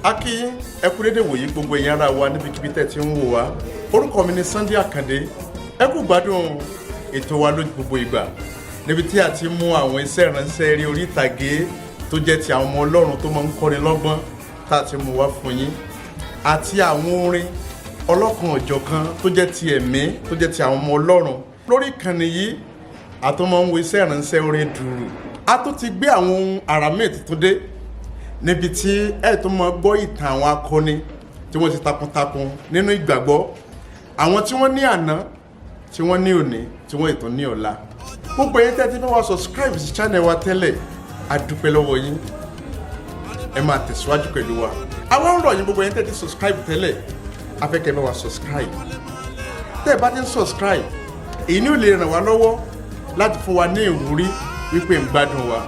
Aki ẹ kú dédé wòyí gbogbo ẹ̀yin ará wa níbikíbi tẹ́ ti ń wò wá. Orúkọ mi ni Akande. Ẹ kú gbádùn ètò wa lójú gbogbo ìgbà. Níbi tí a ti mú àwọn iṣẹ́ ìránṣẹ́ eré orí ìtàgé tó jẹ́ ti àwọn ọmọ Ọlọ́run tó máa ń kọ́ni lọ́gbọ́n tá a ti mú wá fún yín. Àti àwọn orin ọlọ́kan ọ̀jọ̀kan tó jẹ́ ti ẹ̀mí tó jẹ́ ti àwọn ọmọ Ọlọ́run. Lórí ìkànnì yìí a tún máa ń wo iṣẹ́ ìránṣẹ́ orin dùrù. A tún ti gbé àwọn ohun àrà míì tuntun dé níbi tí ẹ tó máa gbọ́ ìtàn àwọn akọni tí wọ́n ti takuntakun nínú ìgbàgbọ́, àwọn tí wọ́n ní àná, tí wọ́n ní òní, tí wọ́n ìtàn ní ọ̀la. Gbogbo yín tẹ́ ti fẹ́ wá subscribe sí channel wa tẹ́lẹ̀, a dúpẹ́ lọ́wọ́ yín. Ẹ máa tẹ̀síwájú pẹ̀lú wa. Àwọn ń rọ̀ yín gbogbo yín tẹ́ ti subscribe tẹ́lẹ̀, a fẹ́ kẹ́ bá wa subscribe. Tẹ́ ẹ bá ti ń subscribe, èyí ni ó lè ràn wá lọ́wọ́ láti fún wa ní ìwúrí wípé ń gbádùn wa.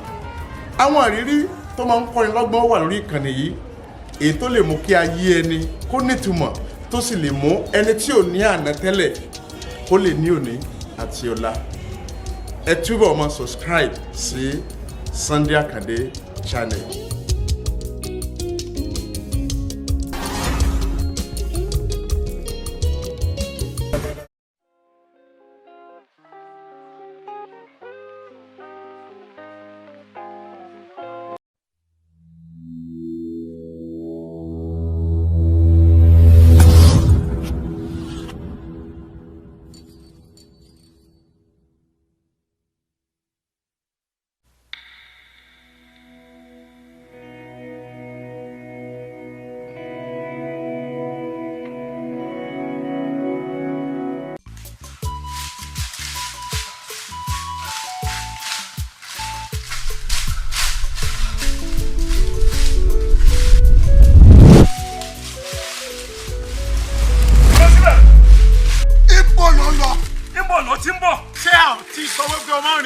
Àwọn àrírí tó máa ń kọ́ni lọ́gbọ́n wà lórí ìkànnì yìí, èyí tó lè mú kí ayé ẹni kó nítumọ̀ tó sì lè mú ẹni tí ò ní àná tẹ́lẹ̀ kó lè ní òní àti ọ̀la. Ẹ túbọ̀ máa subscribe sí Sunday Akande channel.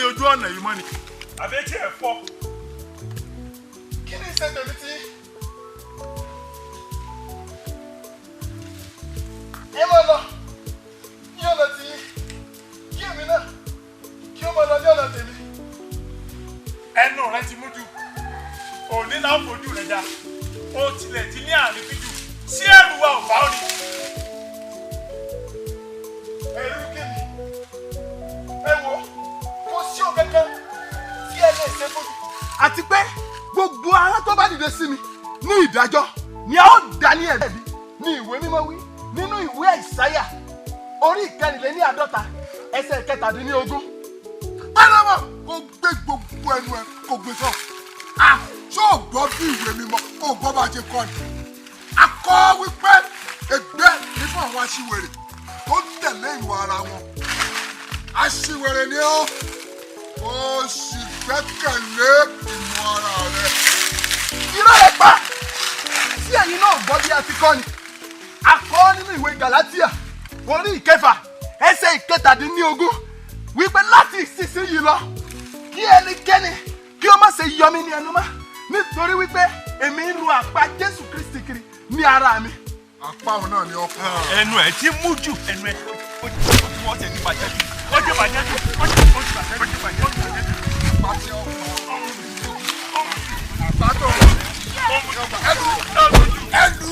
Ojú ọ̀nà yìí mọ́ ni. Àbẹ́tí ẹ̀ fọ́. Kí ni ìṣẹ́ tẹ̀lé tí? Ẹ máa lọ ní ọ̀nà tí kí èmi náà kí ó máa lọ ní ọ̀nà tèmi. Ẹnu rẹ ti mú jù. Òní náà fojú rẹ já. Ó tilẹ̀ ti ní àrífín jù. Sí ẹrù wa ò bá ó ní. Ẹrú kí ni? Ẹ wo. Sí o kankan tí ẹ lè ṣe fún mi. Àti pé gbogbo ara tó bá dìde sí mi ní ìdájọ́ ni a ó dá ní ẹ̀bi ní ìwé mímọ́ wí nínú ìwé Àìsáyà orí 54 ẹsẹ̀ 17. Pálámọ̀ kò gbé gbogbo ẹnu ẹ kò gbé sọ. Ṣé o gbọ́ bí ìwé mímọ́ o gbọ́ bá ṣe kọ́ ni? A kọ́ wípé ègbé ní fún àwọn aṣiwèrè tó tẹ̀lé ìwà ara wọn. Aṣiwèrè ni ó. Ó sì gbẹ́kẹ̀lé ìmọ̀ ara rẹ̀. Irọ́ ẹ̀ pa! Tí ẹ̀yin náà gbọ́ bí a ti kọ́ ni. A kọ́ nínú ìwé Gàlátíà orí 6 ẹsẹ̀ 17 wípé láti ìsinsìnyí lọ kí ẹnikẹ́ni kí ó má ṣe yọ mí ní ẹnu mọ́ nítorí wípé èmi ń lu àpá Jésù Kristi kiri ní ara mi. Àpá òun náà ni ọkàn. Ẹnu ẹ̀ ti mú jù. Ẹnu ẹ̀ ó ti wọ́n ti bàjẹ́ jù. Ó ti bàjẹ́ jù. Ó ti bàjẹ́ jù. Pàṣẹ ọkàn. Àbátọ̀. Ẹnu.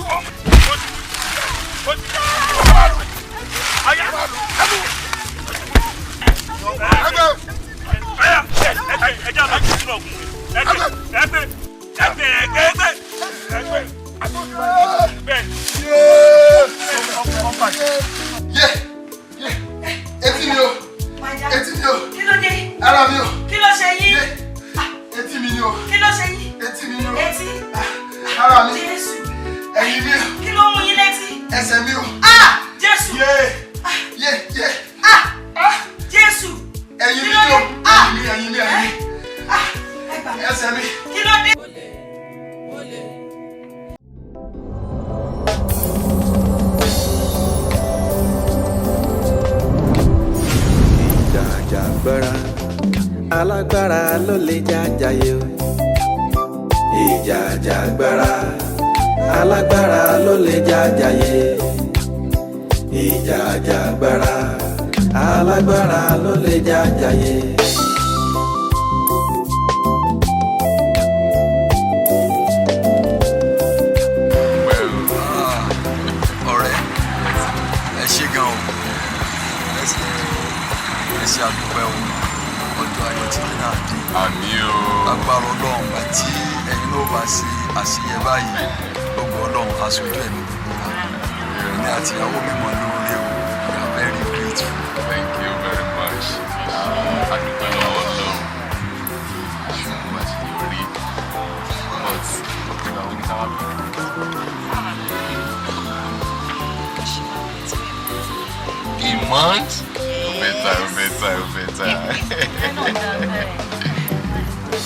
Etí mi o. Kí ló dé? Ara mi o. Kí ló ṣe yín? Etí mi ni o. Kí ló ṣe yín? Etí mi ni o. Etí? Ara mi. Jésù. Ẹ̀yìn mi o. Kí ló mú yín létí? Ẹsẹ̀ mi o. Jésù. Jésù. Ẹ̀yìn mi o. Ẹ̀yìn mi. Ẹsẹ̀ mi. Kí ló dé? Àjàgbara alágbára ló lè jàjàyè o. Ìjà àjàgbara alágbára ló lè jàjàyè. Ìjà àjàgbara alágbára ló lè jàjàyè. Ọlọ́run àti ẹ̀yin ló bá sí àṣeyẹ báyìí gbogbo Ọlọ́run aṣojú ẹ̀mí gbogbo wa èmi àti ìyàwó mi mọ̀ lóore o we are very grateful. Thank you very much. Adúpẹ́ lọ́wọ́ Ọlọ́run ṣùgbọ́n àti lórí but ìgbà wo ni ká wá bí. A month?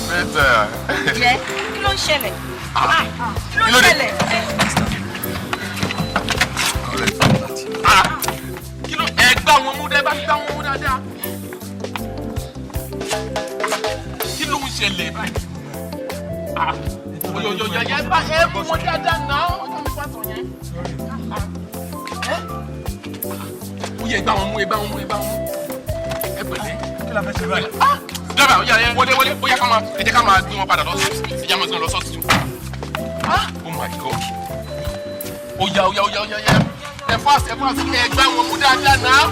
Better. Jẹ́ kí ló ń ṣẹlẹ̀? Kí ló ń ṣẹlẹ̀? Kí ló ẹ gbá wọn mú dẹ́ bá gbá wọn mú dáadáa? Kí ló ń ṣẹlẹ̀ báyìí? Yọ̀yọ̀yọ̀ yẹ bá ẹ mú wọn dáadáa náà ọjọ́ mi pàtó yẹn. Ó yẹ gbá wọn mú ẹ pẹ̀lẹ́. Kí la fẹ́ ṣe báyìí? Dábàá ọ̀yà yẹn wọlé bóyá ẹ jẹ́ ká máa gbé wọn padà lọ sí ẹ jẹ́ máa gbé wọn lọ sọ́ọ̀tì. Oh my God. Ọ̀yà ẹ fast ẹ gbá wọn mú dáadáa náà.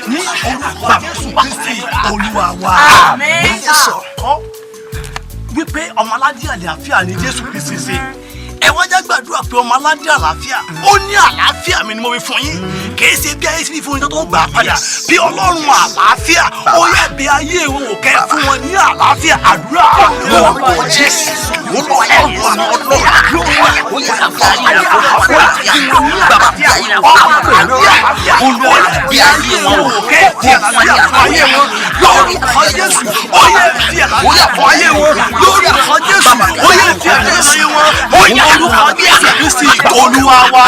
Ní orúkọ Jésù Kristi Olúwa wa. Àmín. Sọ̀rọ̀ wípé ọmọ aládé àlàáfíà ni Jésù Kristi ṣe. Ẹ wá já gbàdúrà pé ọmọ aládé àlàáfíà ó ní àlàáfíà mi ni mo fi fún yín. Kìí ṣe bí ayé sí fún yín tó gbà padà. Bí Ọlọ́run àlàáfíà ó yẹ bí ayé wọn ò kẹ́ fún wọn ní àlàáfíà àdúrà. Lórúkọ Jésù Olúwa bí ayé wọn ò kẹ́ tí àlàáfíà fún ayé wọn lórúkọ Jésù ó yẹ tí àlàáfíà fún ayé wọn lórúkọ Jésù ó yẹ tí àlàáfíà fún ayé wọn orúkọ Jésù Kristi Olúwa wa.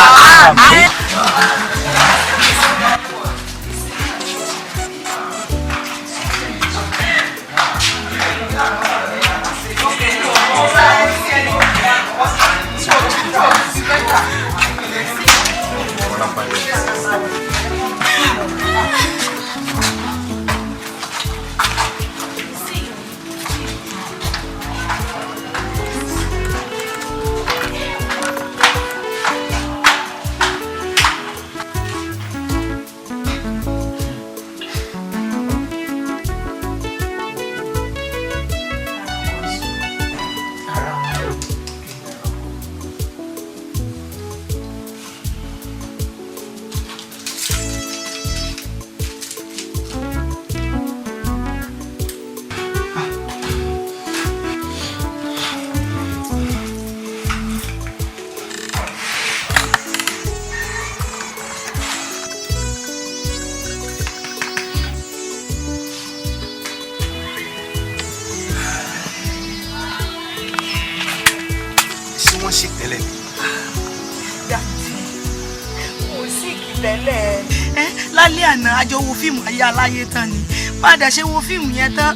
Lálẹ́ àná a jọ wo fíìmù ayé aláyé tán ni padà ṣe wo fíìmù yẹn tán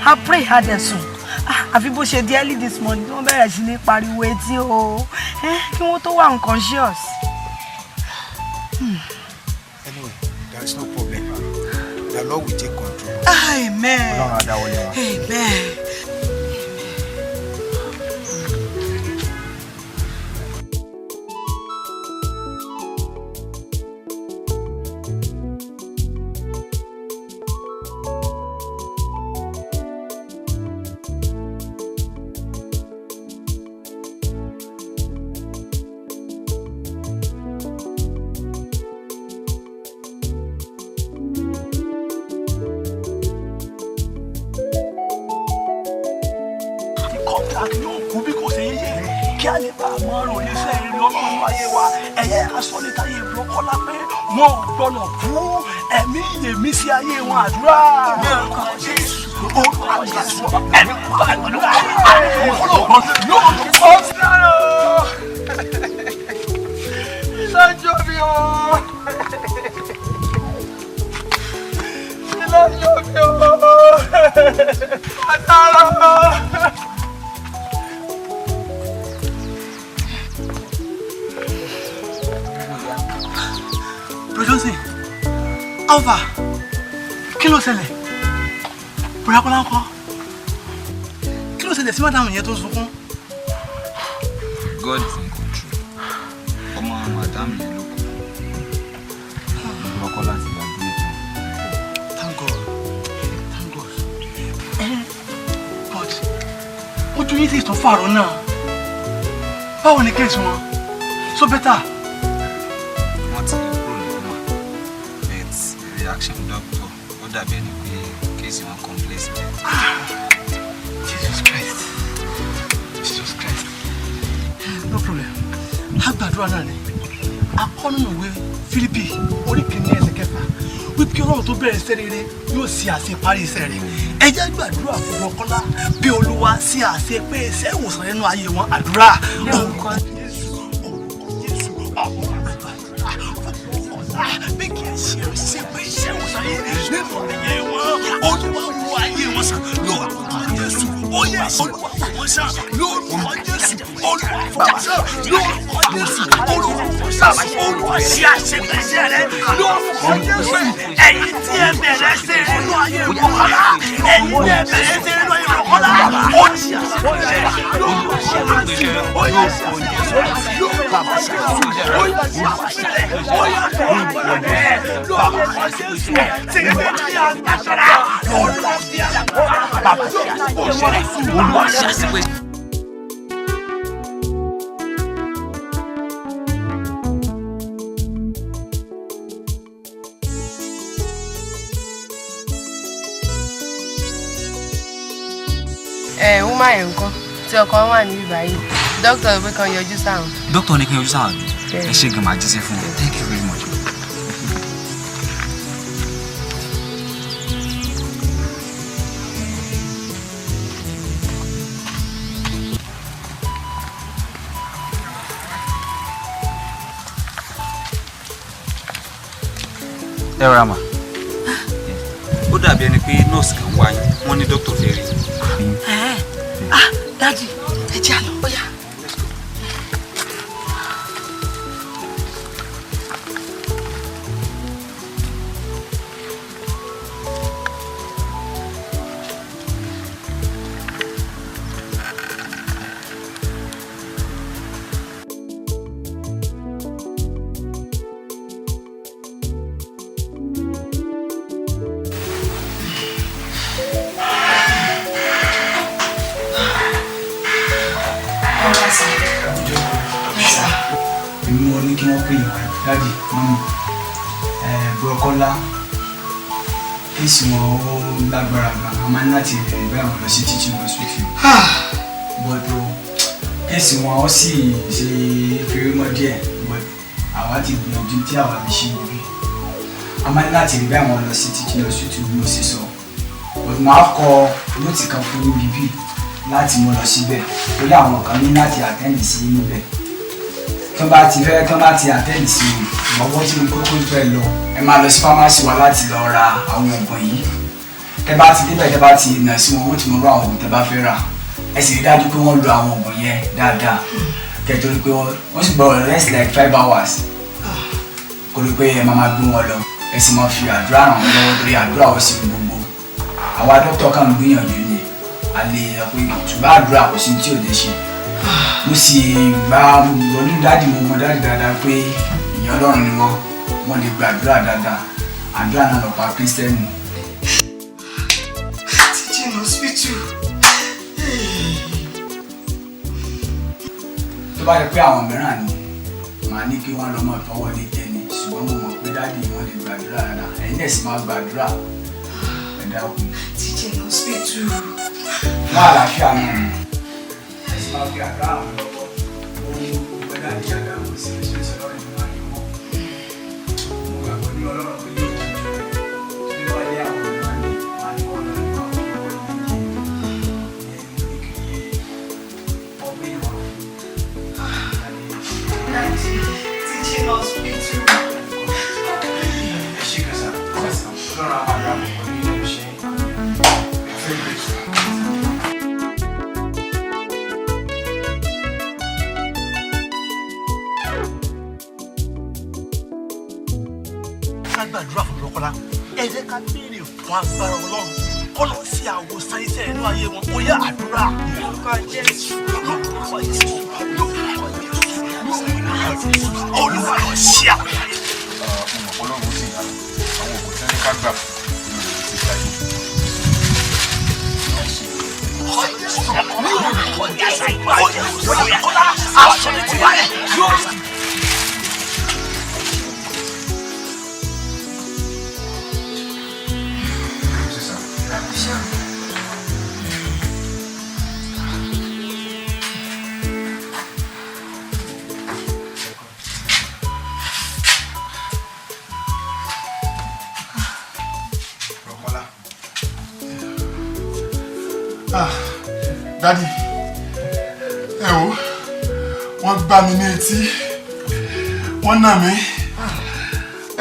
a pray a dẹ̀ sùn àfi bó ṣe di early this morning tí wọ́n bẹ̀rẹ̀ sí ní pariwo etí o kí wọ́n tó wà unconscious. Anyway, there is no problem. The Lord will take control. Amen. Amen. kí a lè bá a mọ ọ̀rọ̀ oníṣẹ́ eré ọlọ́run wáyé wa ẹ̀yẹ asọ́nìtayé ìbúrọ́kọ́lá pé wọn ò gbọ́dọ̀ fún ẹ̀mí ìyèmí sí ayé wọn àdúrà. orúkọ Jésù orúkọ Jésù ẹ̀mí kọ́ àdúrà ọlọ́run yóò kọ́ sílẹ̀. ìlàjọ mi o ìlàjọ mi o àtàrà. Johnson, Alva, kí ló ṣẹlẹ̀? Bóyá Kọ́lá ńkọ́? Kí ló ṣẹlẹ̀ sí madam yẹn tó ń sunkún? God is in control. Ọmọ madam yẹn ló kù. Ìgbọ́kọ́ láti gbàgbé ìtàn. Thank God. Thank God. But ojú yín sì tún fàrọ̀ náà. Báwo ni kéèsì wọn? So better. Wọ́n ti kúrò ní kúmọ̀. But reaction doctor ó dàbí ẹni pé kéèsì wọn complex jẹ́. Jesus Christ. Jesus Christ. No problem. Lágbàdúrà náà ni. Akọ́nù ìwé Fílípì orí kìíní ẹsẹ̀ kẹfà. Wípé Ọlọ́run tó bẹ̀rẹ̀ iṣẹ́ rere yóò ṣe àṣeparí iṣẹ́ rẹ̀. Ẹ jẹ́ gbàdúrà fún wọn Kọ́lá bí Olúwa ṣe àṣepé iṣẹ́ ìwòsàn nínú ayé wọn. Àdúrà. Bí kì í ṣe àṣepé iṣẹ́ ìwòsàn yìí nínú ayé wọn. Olúwa wo ayé wọn sàn lórúkọ Jésù. Ó yẹ Olúwa fún wọn sàn lórúkọ Jésù. Olúwa fún wọn sàn lórúkọ Jésù. Olúwa fún wọn sàn. Olúwa ṣe àṣepé iṣẹ́ rẹ̀ lórúkọ Jésù. Ẹ̀yin tí ẹ bẹ̀rẹ̀ ṣe nínú ayé wọn Kọ́lá. Ẹ̀yin tí ẹ bẹ̀rẹ̀ ṣe nínú ayé wọn Kọ́lá. Ó ṣe àṣepé iṣẹ́ lórúkọ Jésù. Ó yẹ ṣe àṣepé iṣẹ́ lórúkọ Jésù. Ó yẹ ṣe àṣepé iṣẹ́. Ó yẹ ṣe àṣepé woman yẹn nǹkan tí ọkọ wà níbí báyìí dókítà ló pé kan yọjú sáwọn. Dókítà ní kí n yọjú sáwọn àbí? Ẹ ṣe gan máa jíṣẹ́ fún mi. Thank you very much. Ẹ rà mà. Ó dàbí ẹni pé nọ́ọ̀sì kan wáyé wọ́n ní dókítà fẹ́ rí. Daddy, ẹ jẹ́ àlọ́ bóyá. Daddy, Mami, Brokola, kéèsì wọn ó lágbára gan, a máa ń láti bá àwọn lọ sí teaching hospital. But kéèsì wọn ó sì ṣe fèrèmọ́ díẹ̀, but àwa ti gbìyànjú tí àwa lè ṣe níbí. A máa ń láti bá àwọn lọ sí teaching hospital bí mo ṣe sọ. But màá kọ nóòtì kan fún yín bíbí láti mú lọ síbẹ̀, torí àwọn kan ní láti attend sí níbẹ̀. Tó bá ti attend sí ìmọ̀wọ́ tí mo kókó fẹ́ lọ ẹ máa lọ sí pharmacy wa láti lọ ra àwọn oògùn yìí. Tẹ́ bá ti débẹ̀ tẹ́ bá ti nà sí wọn wọ́n ti mọ irú àwọn oògùn tẹ́ bá fẹ́ rà. Ẹ sì rí dájú pé wọ́n lo àwọn oògùn yẹn dáadáa. Kẹ̀tọ́ rí pé wọ́n sì gbọ́dọ̀ rest like 5 hours. Kó rí pé ẹ máa gbé wọn lọ. Ẹ sì máa fi àdúrà ràn wọ́n lọ́wọ́ torí àdúrà ó sì gbogbo. Àwa dókítà kan ń gbìyànjú ni a lè sọ pé ṣùgbọ́n àdúrà kò sí tí ò lè ṣe. Mo sì gba ọdún dáàdì mo mọ dáàdì dáadáa pé ìyẹn Ọlọ́run ni wọ́n lè gbàdúrà dáadáa. Àdúrà náà lọ pa Kírísítẹ́nì. Teaching hospital. Tó bá yẹ pé àwọn mìíràn ni màá ní kí wọ́n lọ mọ̀ tọ́wọ́ lè jẹ ni ṣùgbọ́n mo mọ̀ pé dáàdì wọ́n lè gbàdúrà dáadáa. Ẹ̀yin dẹ̀ sì máa gbàdúrà ẹ̀dá òkú. Teaching hospital. Wọ́n àlàáfíà náà ni. Ẹ sì máa fi àdúrà àwọn lọ́wọ́. Ohun gbẹ́dá ní àdá kò sí ṣe sọ̀rọ̀ ìlú máa ní wọ́n. Mo gbàgbọ́ ní Ọlọ́run pé yóò jẹ́ bí wọ́n lé àwọn ìlú máa ní wọ́n lọ nípa ọ̀pọ̀ ìdíje. Ìyẹn ni mo ní kí ọgbẹ́ ìwà Teaching hospital. ẹ ṣe kẹsà Ọlọ́run àwọn àdúrà mọ̀ ní ilé iṣẹ́ very grateful. ká gbàdúrà fún Bùrọ̀kọ́lá ẹ jẹ́ ká béèrè fún agbára Ọlọ́run kọ́nà sí àwòsàn iṣẹ́ inú ayé wọn ó yá àdúrà lórúkọ Jésù lórúkọ Jésù lórúkọ Jésù Olúwa ló ṣe àwòsàn. Ọlọ́run sì yára àwọn òkú tẹ́lẹ̀ ká gbà ti gbà yìí. Daddy, ẹ wò, wọ́n gbá mi ní etí, wọ́n nà mí.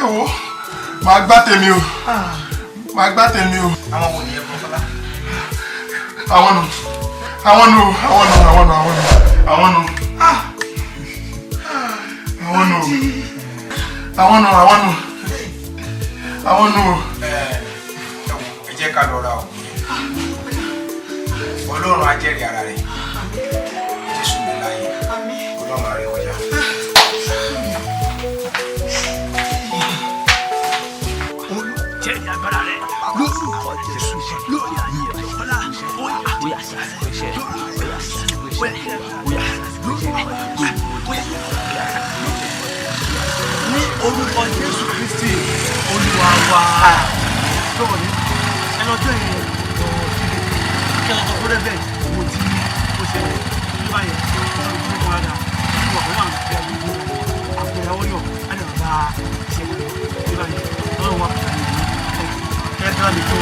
Ẹ wò, màá gbá tèmi o. Màá gbá tèmi o. Àwọn wo ni ẹ Bùrọ̀kọ́lá? Àwọn nù. Àwọn nù. Àwọn nù. Àwọn nù. Àwọn nù. Àwọn nù. Àwọn nù. Àwọn nù. Àwọn nù. Ẹ jẹ́ ká lọ ra o. Ọlọ́run á jẹ́rìí ara rẹ̀. Jésù ní láyé. Ọlọ́run á rí kọjá. Jẹ́rìí agbára rẹ̀ lórúkọ Jésù lórí ayé Bùrọ̀kọ́lá ó yá ní orúkọ Jésù Kristi Olúwa wa. Lọ́wọ́ ni ẹ lọ jẹ́ ìrìn kí ẹ lọ sọ fún rẹ́bẹ̀ mo ti mo ṣe ní báyẹn ọ̀rọ̀ ìdílé kan rárá ní ọ̀pọ̀ náà fi àyè ìlú àpẹẹrẹ yọ̀ á lè bá ìṣẹ̀lẹ̀ ní báyẹn lọ́wọ́ wa àyè ìlú ẹ̀ẹ́dá mi tó.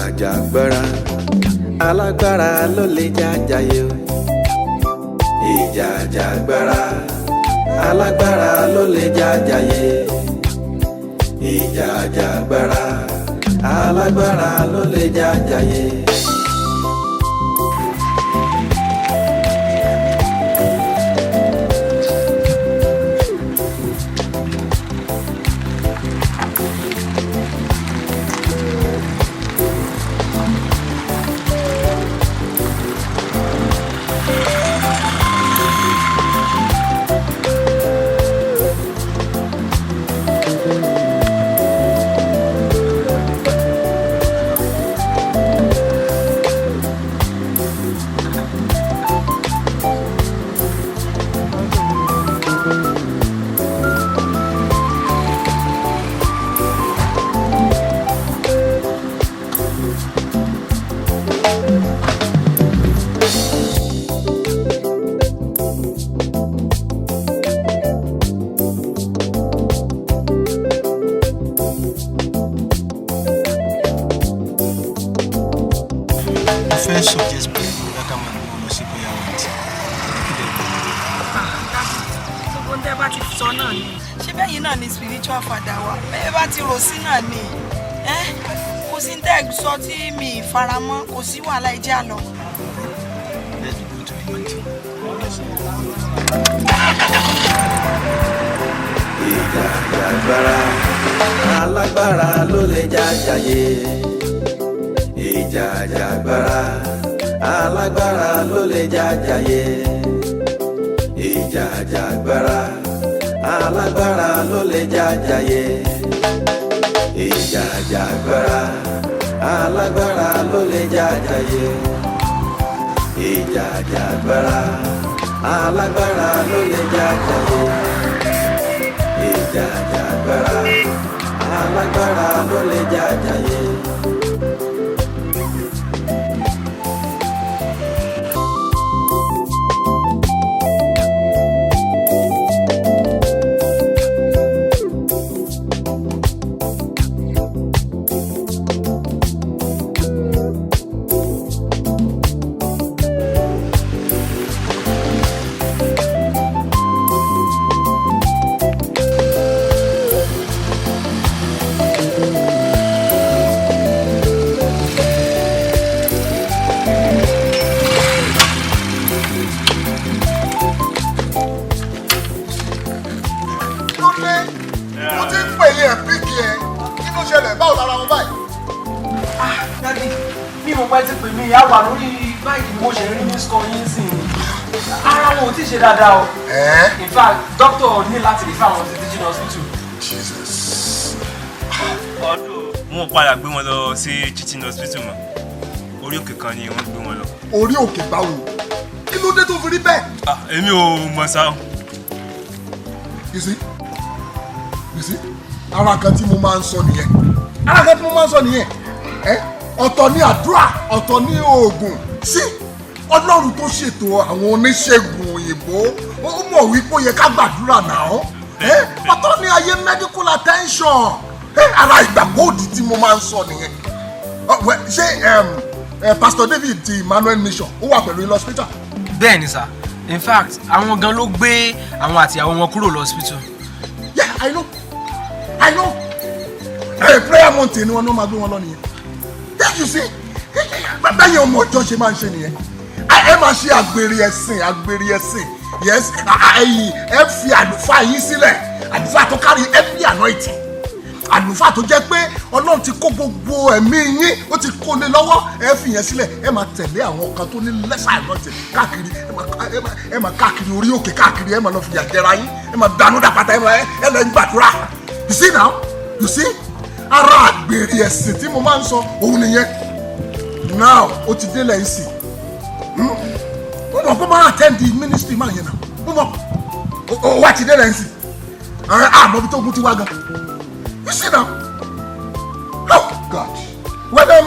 Àjàgbara alágbára ló lè jàjàyè o. Ìjà àjàgbara alágbára ló lè jàjàyè. Ìjà àjàgbara alágbára ló lè jàjàyè. suggest pé bóyá ká máa mú lọ sí bóyá wọn ti kílẹ̀ gbọ́. Gbogbo tẹ́ bá ti sọ náà ni. Ṣé bẹ́yìn náà ni spiritual father wa? Bẹ́ẹ̀ bá ti rò sí náà ni. Kò sí tẹ́ sọ tí mi faramọ́, kò sí wàhálà ìjà lọ. Let's be going to the mountain. Ìjà àjàgbara alágbára ló lè jàjàyè. Ìjà àjàgbara alágbára ló lè jàjàyè. Ìjà àjàgbara alágbára ló lè jàjàyè. Ìjà àjàgbara alágbára ló lè jàjàyè. Ìjà àjàgbara alágbára ló lè jàjàyè. Ìjà àjàgbara alágbára ló lè jàjàyè. ìyá wà lórí báyìí mo ṣe rí ní sọ yín sí ara wọn ò tí ì ṣe dáadáa o. In fact doctor ní láti rí fáwọn sí teaching hospital. Jesus. Wọ́n padà gbé wọn lọ sí teaching hospital mọ́. Orí òkè kan ni wọ́n gbé wọn lọ. Orí òkè báwo? Kí ló dé tó fi rí bẹ́ẹ̀? Èmi ò mọ̀ sá. You see? Ara kan tí mo máa ń sọ nìyẹn. Ọ̀tọ̀ ní àdúrà, ọ̀tọ̀ ní oògùn. Sí Ọlọ́run tó ṣètò àwọn oníṣègùn òyìnbó ó mọ̀ wípé ó yẹ ká gbàdúrà náà. Ọ̀tọ̀ ní ayé medical attention. Ara ìgbàgbọ́ òdì tí mo máa ń sọ nìyẹn. Ṣé Pastor David ti Emmanuel Mission ó wà pẹ̀lú ilé hospital? Bẹ́ẹ̀ ni sir. In fact àwọn gan ló gbé àwọn àtìyàwó wọn kúrò lọ hospital. Yeah, I know. Prayer mountain ni wọn náà máa gbé wọn lọ nìyẹn. You see, bàbá yẹn ọmọ ọjọ́ ṣe máa ń ṣe nìyẹn. Ẹ máa ṣe àgbèrè ẹ̀sìn. Yes, ẹ fi àlùfáà yín sílẹ̀. Àlùfáà tó kárí every anointing. Àlùfáà tó jẹ́ pé Ọlọ́run ti kó gbogbo ẹ̀mí yín, ó ti kó lé lọ́wọ́. Ẹ fi yẹn sílẹ̀. Ẹ máa tẹ̀lé àwọn kan tó ní lesser anointing káàkiri. Ẹ máa káàkiri orí òkè káàkiri. Ẹ máa lọ fìyà jẹra yín. Ẹ máa dànù dàpàtà. Ẹ lọ ń gbàdúrà. You see now? You see? Ara àgbèrè ẹ̀sìn tí mo máa ń sọ òun nìyẹn. Now ó ti délẹ̀ yìí sí. Mo mọ̀ pé máa attend the ministry máa yẹn náà. Mo mọ̀ ó wá ti délẹ̀ yìí sí. Àmọ́ bí tó gún ti wá gan. You see now? Oh God. Wẹ́dẹ̀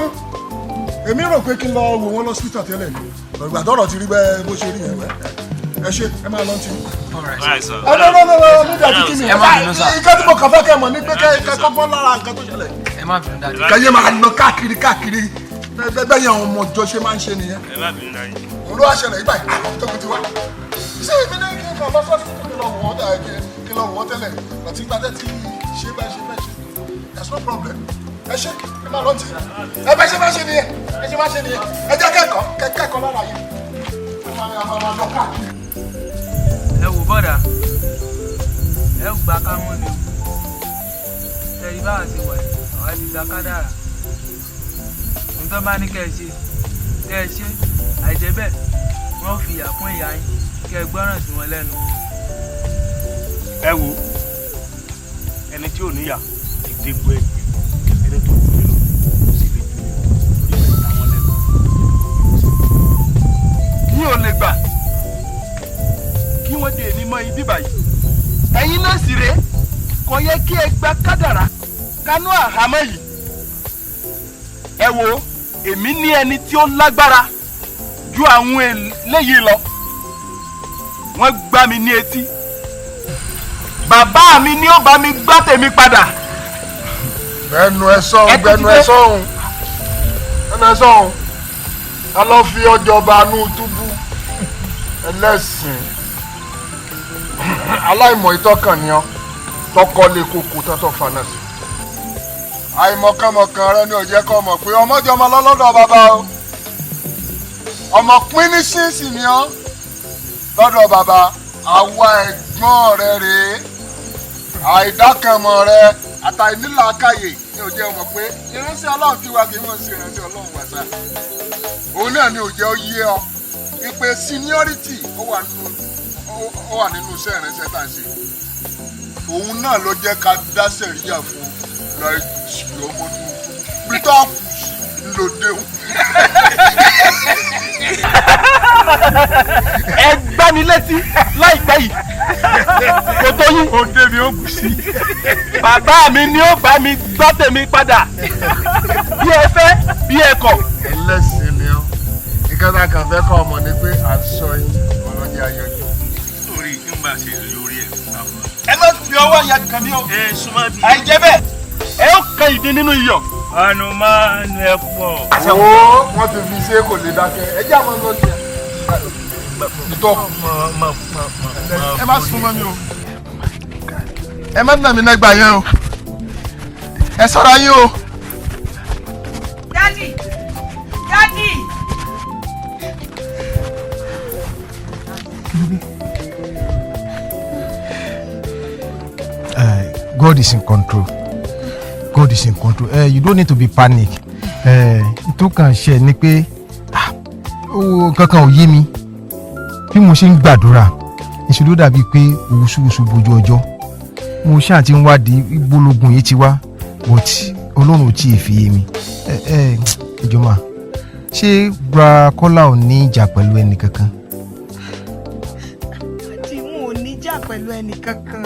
èmi rò pé kí n lọ wò wọ́n lọ hospital tẹ́lẹ̀ ni. Ìgbà tọ́rọ̀ ti rí bẹ́ẹ̀ bó ṣe rí yẹn wẹ́. Ẹ ṣe ẹ máa lọ ti. No. Nígbà tí kí ni ìkẹ́ tí mo kàn fẹ́ kẹ́ mọ̀ ní pé kẹ́ kọ́gbọ́n lára nǹkan tó ṣẹlẹ̀. Ẹ má bínú dájú. Kẹ́yẹ́ máa lọ káàkiri bẹ́ẹ̀ yẹn àwọn ọmọ ọjọ́ ṣe máa ń ṣe nìyẹn. Òun ló wá ṣẹlẹ̀ ìgbà yìí àwọn tó kù ti wá. Ṣé èmi ní kí n kàn lọ sọ́ọ̀tì kí n lọ wọ̀ wọ́n tẹ́lẹ̀ àti ìgbà tẹ́ ti ṣe bẹ́ẹ̀ ṣe. There's no problem. Ẹ ṣe ẹ máa lọ tí. Ẹ bẹ́ẹ̀ ṣe máa ṣe nìyẹn. Ẹ jẹ́ kẹ́kọ̀ọ́ lára yẹn. Ẹ máa lọ káàkiri. Ẹ wò bọ́dà ẹ gbà ká mọ́ ni o tẹ̀yí bá àti wà àwọn ti gba kádàrà nǹkan bá ní kẹ́ ẹ ṣe àìjẹ́ bẹ́ẹ̀ wọ́n fi ìyà kún ìyá yín kẹ́ ẹ gbọ́ràn sí wọn lẹ́nu. Ẹ wo ẹni tí ò níyà ìdégbò ẹni tó kú nínú sì lè ju orí mẹ́ta wọn lẹ́nu. Mi ò lè gbà kí wọ́n dé ní mọ́ ibi báyìí. Ẹ̀yin náà sì rèé kò yẹ kí ẹ gba kádàrá kánú àhámọ́ yìí. Ẹ wo èmi ní ẹni tí ó lágbára ju àwọn eléyìí lọ. Wọ́n gbá mi ní etí. Bàbá mi ni ó bá mi gbá tèmi padà. Gbẹnu ẹ sọ̀hún. A lọ fi ọjọ́ banú túbú ẹlẹ́sìn. Aláìmọ̀ ìtọ́kàn ni ọ́ tọkọ lè kókó tọ́tọ̀ fana sí. Àìmọ̀kànmọ̀kàn rẹ ni ò jẹ́ kọ́ mọ̀ pé ọmọdé ọmọ lọ́lọ́dọ̀ bàbá o. Ọmọ pín ní sínsìn ni ọ́ lọ́dọ̀ bàbá. Àwa ẹ̀gbọ́n rẹ rèé. Àìdákànmọ̀ rẹ àtàìnílàákàyè ni ò jẹ́ ọmọ pé ìránṣẹ́ Ọlọ́run tí wà kì í mọ̀ sí ìránṣẹ́ Ọlọ́run wàsá. Òun náà ni ò jẹ́ ó yé ọ wípé seniority ó wà nínú iṣẹ́ ìránṣẹ́ tá à ń ṣe. òun náà ló jẹ́ ká dá sẹ̀ríyà fún láì sí ọmọ tuntun bí tá a kù sí lóde o. ẹ gbá mi létí láìpẹ́ yìí kò tó yín. ó débi ó kù sí. bàbá mi ni ó bá mi gbọ́ tèmi padà bí ẹ fẹ́ bí ẹ kọ̀. ẹlẹ́sìn ni ọ́ ìkàtà kan fẹ́ kọ́ ọmọ ni pé à ń sọ yín ọlọ́jà ayọ̀jú. orí nígbà ṣe lórí ẹ̀. ẹ má fi ọwọ́ ya kàn mí o. ẹ súnmọ́ bí. àìjẹ́ bẹ́ẹ̀ ẹ ó kan ìdí nínú iyọ̀. àánú máa ń ẹ pọ̀. owó wọn ti fi ṣe kò lè dákẹ́ ẹ jẹ́ àwọn ọmọ tiẹ̀. ìtọ́ ẹ má súnmọ́ mi o ẹ má nà mí lẹ́gbàá yẹn o ẹ ṣọ́ra yín o. Daddy! Daddy! God is in control. God is in control. You don't need to be panic. Tó kàn ṣe ni pé kankan ò yé mi. Bí mo ṣe ń gbàdúrà, ìṣòro dàbí pé òwúṣúwúṣú bojú ọjọ́. Mo ṣáà ti ń wádìí ìgbólógún yìí ti wá, but Ọlọ́run ò tí ì fi yé mi. Ìjọba, ṣé Bra Kọ́lá ò ní ìjà pẹ̀lú ẹnì kankan? Tí wọn ò ní ìjà pẹ̀lú ẹnì kankan,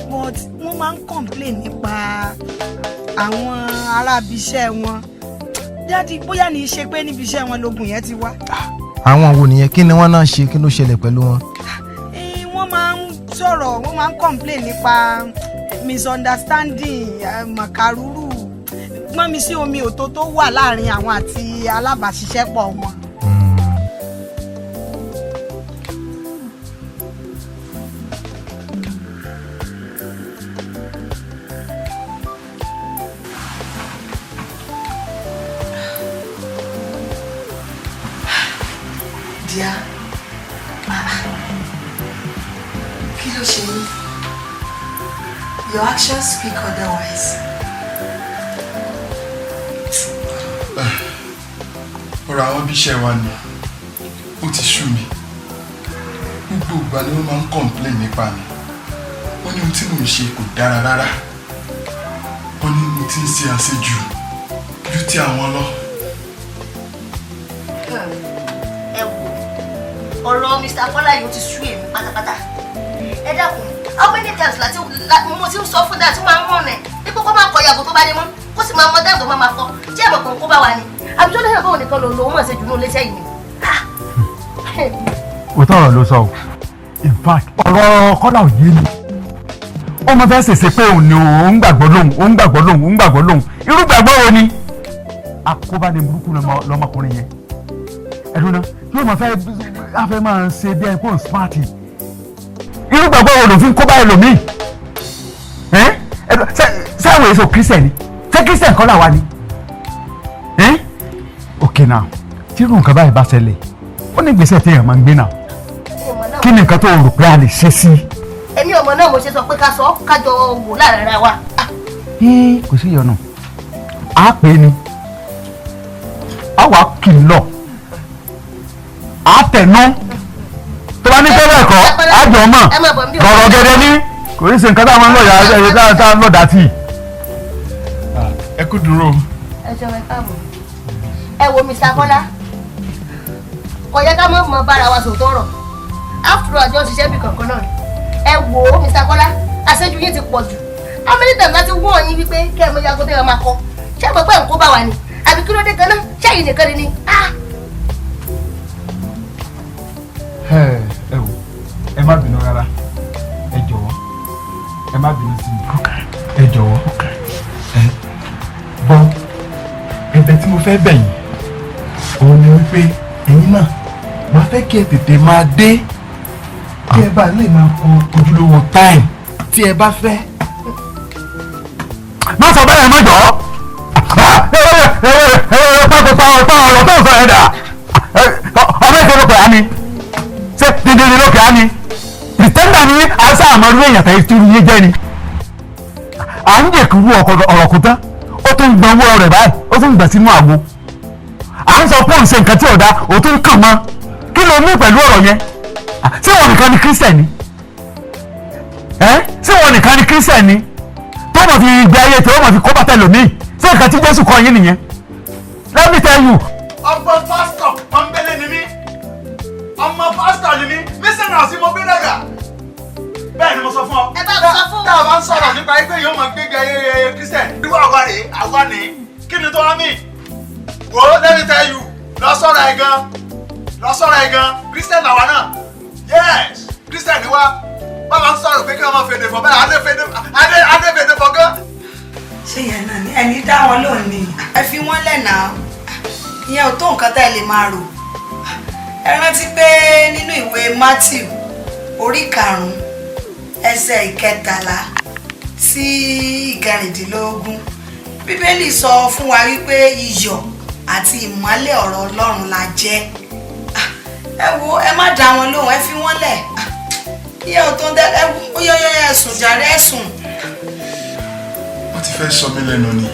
but wọ́n máa ń complain nípa àwọn arábíṣẹ́ wọn. Daddy, bóyá ní í ṣe pé níbi iṣẹ́ wọn lógun yẹn ti wá. Àwọn wo nìyẹn? Kí ni wọ́n náà ṣe? Kí ló ṣẹlẹ̀ pẹ̀lú wọn? Wọ́n máa ń sọ̀rọ̀, wọ́n máa ń complain nípa misunderstanding, màkàrúrù, gbọ́n mi sí omi òtó tó wà láàrin àwọn àti alábàáṣiṣẹ́pọ̀ wọn. Díà, kí ló ṣe yín? Your actions speak otherwise. ọ̀rọ̀ àwọn bí iṣẹ́ wa ni ó ti sú mi gbogbo ìgbà ni wọ́n máa ń complain nípa mi wọ́n ní ohun tí mò ń ṣe kò dára rárá wọ́n ní mo ti ń ṣe àṣejù ju ti àwọn lọ. ẹ wò ọ̀rọ̀ Mr. Kọ́lá yìí ó ti sú èmi pátápátá ẹ dákun how many times láti mo ti ń sọ fún dáa tí máa ń rán ẹ dípò kó máa kọ ìyàgò tó bá dé mọ́ kó sì máa mọ dáàbò máa máa fọ tí ẹ̀ mọ̀ pé kó bá wà ní àbíjọ́ lẹ́yìn báwo nìkan ló lòun mọ̀ ṣe jù ní olóṣẹ́ yìí ni. òótọ́ ọ̀rọ̀ ló sọ o in fact ọ̀rọ̀ Kọ́lá ò yé mi ó mọ fẹ́ ṣèṣe pé òun ni òun gbàgbọ́ lóhùn òun gbàgbọ́ lóhùn òun gbàgbọ́ lóhùn irú gbàgbọ́ wo ni àkóbá ni burúkú lọmọkùnrin yẹn ẹ̀dùn náà yóò mọ fẹ́ afẹ́ máa ṣe bí ẹni pé òun smart irú gbàgbọ́ wo ló fi ń kóbá ẹlòmíì sáwọn èso Christian ni ṣé Christian Kọ́lá wa ni okay now tí irú nǹkan báyìí bá ṣẹlẹ̀ ó ní gbèsè tí èèyàn máa ń gbé náà kí ni nǹkan tó rò pé a lè ṣe sí. èmi ọmọ náà mo ṣe sọ pé ká sọ kájọ wò láàrin ara wa. kò sí ìyọnu a pè é ni a wà kìlọ̀ a tẹ̀nú tó bá ní tẹ́lẹ̀ ẹ̀kọ́ a jọ mọ̀ bọ̀rọ̀ gẹ́gẹ́ ní kò ní ṣe nǹkan táwọn lọ́ọ̀yà ẹ̀yẹ tá a lọ́ọ̀dà tì. ẹ kú dúró. ẹ jọ ẹ káàbọ̀ ẹ wo Mr. Kọ́lá kò yẹ ká mọ̀ bára wa sòótọ́ ọ̀rọ̀ after àjọ ṣiṣẹ́ bí kankan náà ẹ wo Mr. Kọ́lá àṣejù yín ti pọ̀ jù how many times láti wọ́n yín wípé kí ẹ mọ yago tẹ́ ẹ máa kọ ṣé àgbẹ̀ pé nǹkó bá wà ní àbí kí ló dé kan náà ṣé ẹ̀yin nìkan ni. ẹ wò ẹ má bínú rárá ẹ jọ̀wọ́ ẹ má bínú sí mi ẹ jọ̀wọ́ bọ́ ẹ̀bẹ̀ tí mo fẹ́ bẹ̀ yín òun ni wípé ẹ̀yin náà máa fẹ́ kí ẹ tètè máa dé kí ẹ bá lè máa kọ ojúlówó táìm tí ẹ bá fẹ́. má sọ bẹ́ẹ̀ mọ́ jọ́ pápá ọ̀rọ̀ tó ń sọ ẹ̀ dà ọmọ ìṣẹ́ lókè á ní ṣé dídí lókè á ní pìtẹ́ndà ní àṣà àmọ́rú èèyàn tàyí tí yé jẹ́ ni à ń jẹ̀kúrú ọ̀rọ̀ kú tán ó tún gbọ́n owó rẹ̀ báyìí ó tún gbà sínú àgbo à ń sọ pé òun ṣe nǹkan tí ò dá ó tún kàn mọ́ kí ló mú pẹ̀lú ọ̀rọ̀ yẹn ṣé wọn nìkan ni Christian ni ṣé wọn nìkan ni Christian ni tó mọ̀ fi ìgbé ayé tí wọ́n mọ̀ fi kó bàtà lòmíì ṣé nǹkan tí Jésù kọ́ yín nìyẹn let me tell you. ọmọ pásítọ̀ pọ́nbélé ni mí ọmọ pásítọ̀ ni mí mísìnà sí mo gbé dàgbà bẹ́ẹ̀ ni mo sọ fún ọ. ẹ bá sọ fún tá a bá ń sọ̀rọ̀ nípa ẹgbẹ́ yìí ó máa gbéga ayé Christian irú àwa rèé àwa ní kí ni tó wá mí wò ó let me tell you lọ sọ̀rọ̀ ẹ̀ gan Christian làwa náà yes Christian ni wá bàbá ń sọ̀rọ̀ pé kí wọ́n máa fèdè fọ̀ bẹ́ẹ̀ adé fèdè fọ̀ gan. ṣé yẹn náà ni ẹni dá wọn lóhùn ni ẹ fi wọn lẹ́nà ìyẹn ò tó nǹkan tá ẹ lè máa rò ẹ rántí pé nínú ìwé Matthew orí 5 ẹsẹ̀ 13 sí 16 Bíbélì sọ fún wa wípé iyọ̀ àti ìmọ́lẹ̀ ọ̀rọ̀ Ọlọ́run la jẹ́ ẹ wo ẹ má dá wọn lóhùn ẹ fi wọn lẹ̀ ìyẹn ò tó ń dẹ ẹ wo yọ ẹsùn jàre ẹsùn. wọ́n ti fẹ́ sọ mí lẹ́nu ni.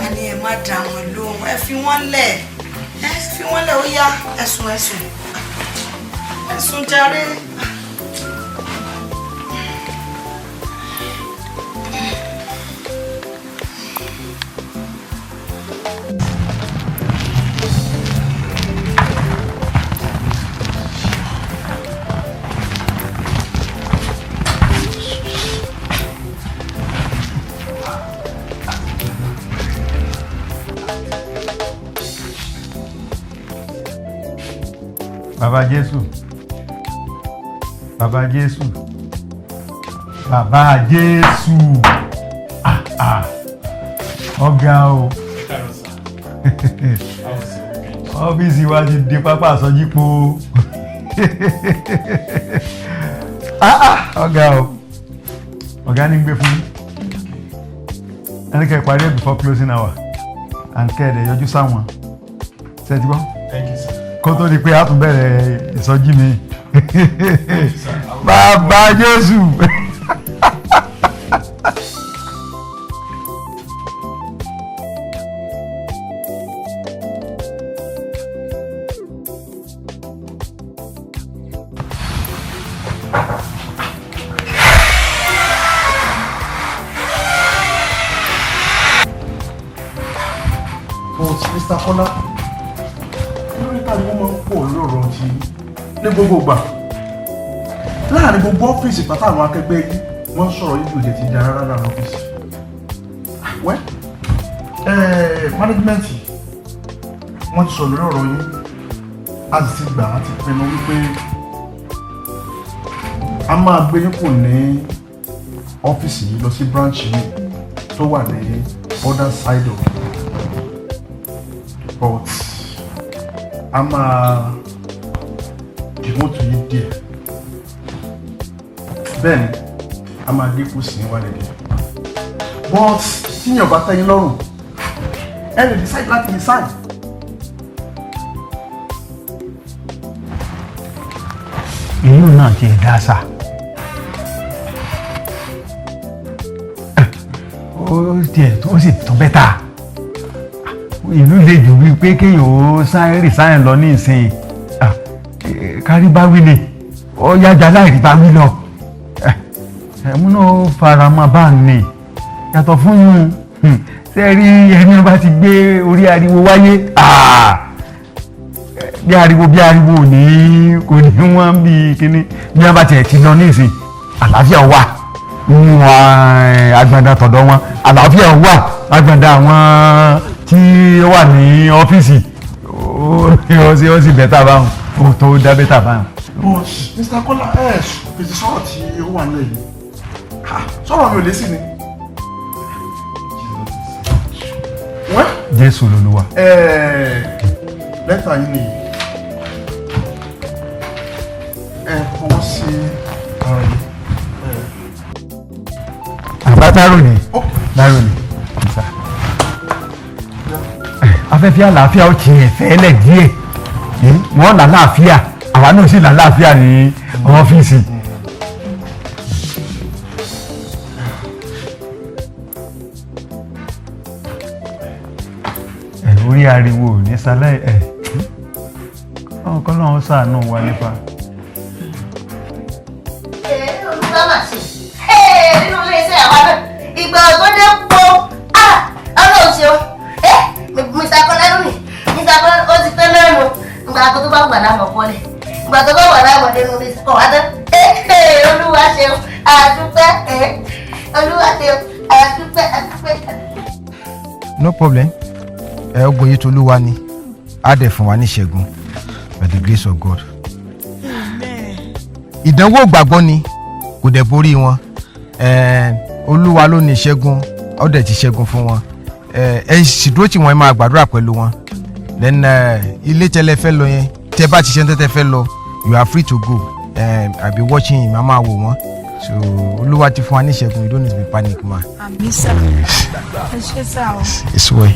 a ní ẹ má dá wọn lóhùn ẹ fi wọn lẹ̀ ó yá ẹsùn jàre. Bàbá Jésù, Bàbá Jésù, Bàbá Jésù, ọ̀gá o, ọ́fíìsì wa ti di pápá àsọjípo, ọ̀gá o, ọ̀gá ní gbé fún ẹni kẹ́ parí ẹ̀ before closing hour and kẹ́ ẹ̀dẹ̀ yọjú sáwọn ṣe ti gbọ́. Thank you, sir. Kó tó di pé a tún bẹ̀rẹ̀ ìsọjí mi. Bàbá Jésù. Mr. Kola, nígbà tí wọ́n máa ń pọ̀ lọ́rọ̀ tí ní gbogbo ìgbà láàrin gbogbo ọ́fíìsì pátá àwọn akẹgbẹ́ yìí wọ́n sọ̀rọ̀ yìí lòdì ti dára rárá lọ́fíìsì. Wẹ́ mánéjìmẹ́ǹtì wọ́n ti sọ lórí ọ̀rọ̀ yín a sì ti gbà á ti pinnu wípé a máa gbé yín kù ní ọ́fíìsì yìí lọ sí branch yìí tó wà ní other side of but a máa demote yìí díẹ̀ bẹ́ẹ̀ ni a máa dínkù sí wálẹ̀ díẹ̀ but tíyàn bá tẹ́yìn lọ́rùn ẹ lè decide láti resign. Èyí náà ti dá sá. Ó sì tún bẹ́tà. Ìlú lè jù wí pé kéèyàn ó resign lọ ní ìsìn kárí bá wí ni ó yájà láì rí bá wí lọ. Ẹ̀mú náà fara mọ́ bá ní yàtọ̀ fún yún ṣe rí ẹni bá ti gbé orí ariwo wáyé bí ariwo kò ní wọ́n bí kíní bí wọ́n bá tiẹ̀ ti lọ ní ìsìn àlàáfíà wà nínú agbada tọ̀dọ̀ wọn àlàáfíà wà agbada àwọn tí ó wà ní ọ́fíìsì ó sì bẹ́tà báwọn ó tó dá bẹ́tà báwọn. Mr. Kola fèsì sọ̀rọ̀ tí ó wà nílẹ̀ yìí sọ̀rọ̀ mi ò lé sí ni. Jésù lolúwa. Lẹ́tà yìí nìyí fọwọ́ sí ara yìí. Àbá dárò ni afẹ́fẹ́ àlàáfíà ó tiẹ̀ fẹ́lẹ̀ díẹ̀ wọ́n làlàáfíà àwa náà sì làlàáfíà ní ọ́fíìsì. Orí ariwo ní sálẹ̀ kọ́ lọ́wọ́ ṣàánú wa nípa. mà sí nínú ilé iṣẹ́ àwa náà ìgbà tó dé pọ̀ ọlọ́run ṣeun Mr. Kọ́lá lónìí Mr. Kọ́lá ó ti tẹ́ náà nù ìgbà tó bá wà láàmú kọ́lẹ̀ ìgbà tó bá wà láàmú nínú ilé iṣẹ́ ọ̀wá tán olúwa ṣeun àdúpẹ́ olúwa ṣeun àdúpẹ́. No problem. Ogun yìí tolúwa ni á dẹ̀ fún wa ní ìṣẹ́gun by the grace of God. Ìdánwò gbàgbọ́ ni kò dẹ̀ borí wọn. Olúwa ló ní ìṣẹ́gun ó dẹ̀ ti ṣẹ́gun fún wọn. Ẹ ṣìdúró tí wọ́n máa gbàdúrà pẹ̀lú wọn. Then ilé tẹ́lẹ̀ fẹ́ lọ yẹn tẹ́ bá ti ṣe tẹ́tẹ́ fẹ́ lọ you are free to go. I be watching him, máa wò wọ́n. So Olúwa ti fún wa ní ìṣẹ́gun, you don't need to be panic ma. Àmín sà. Ẹ ṣé sà o. It's well.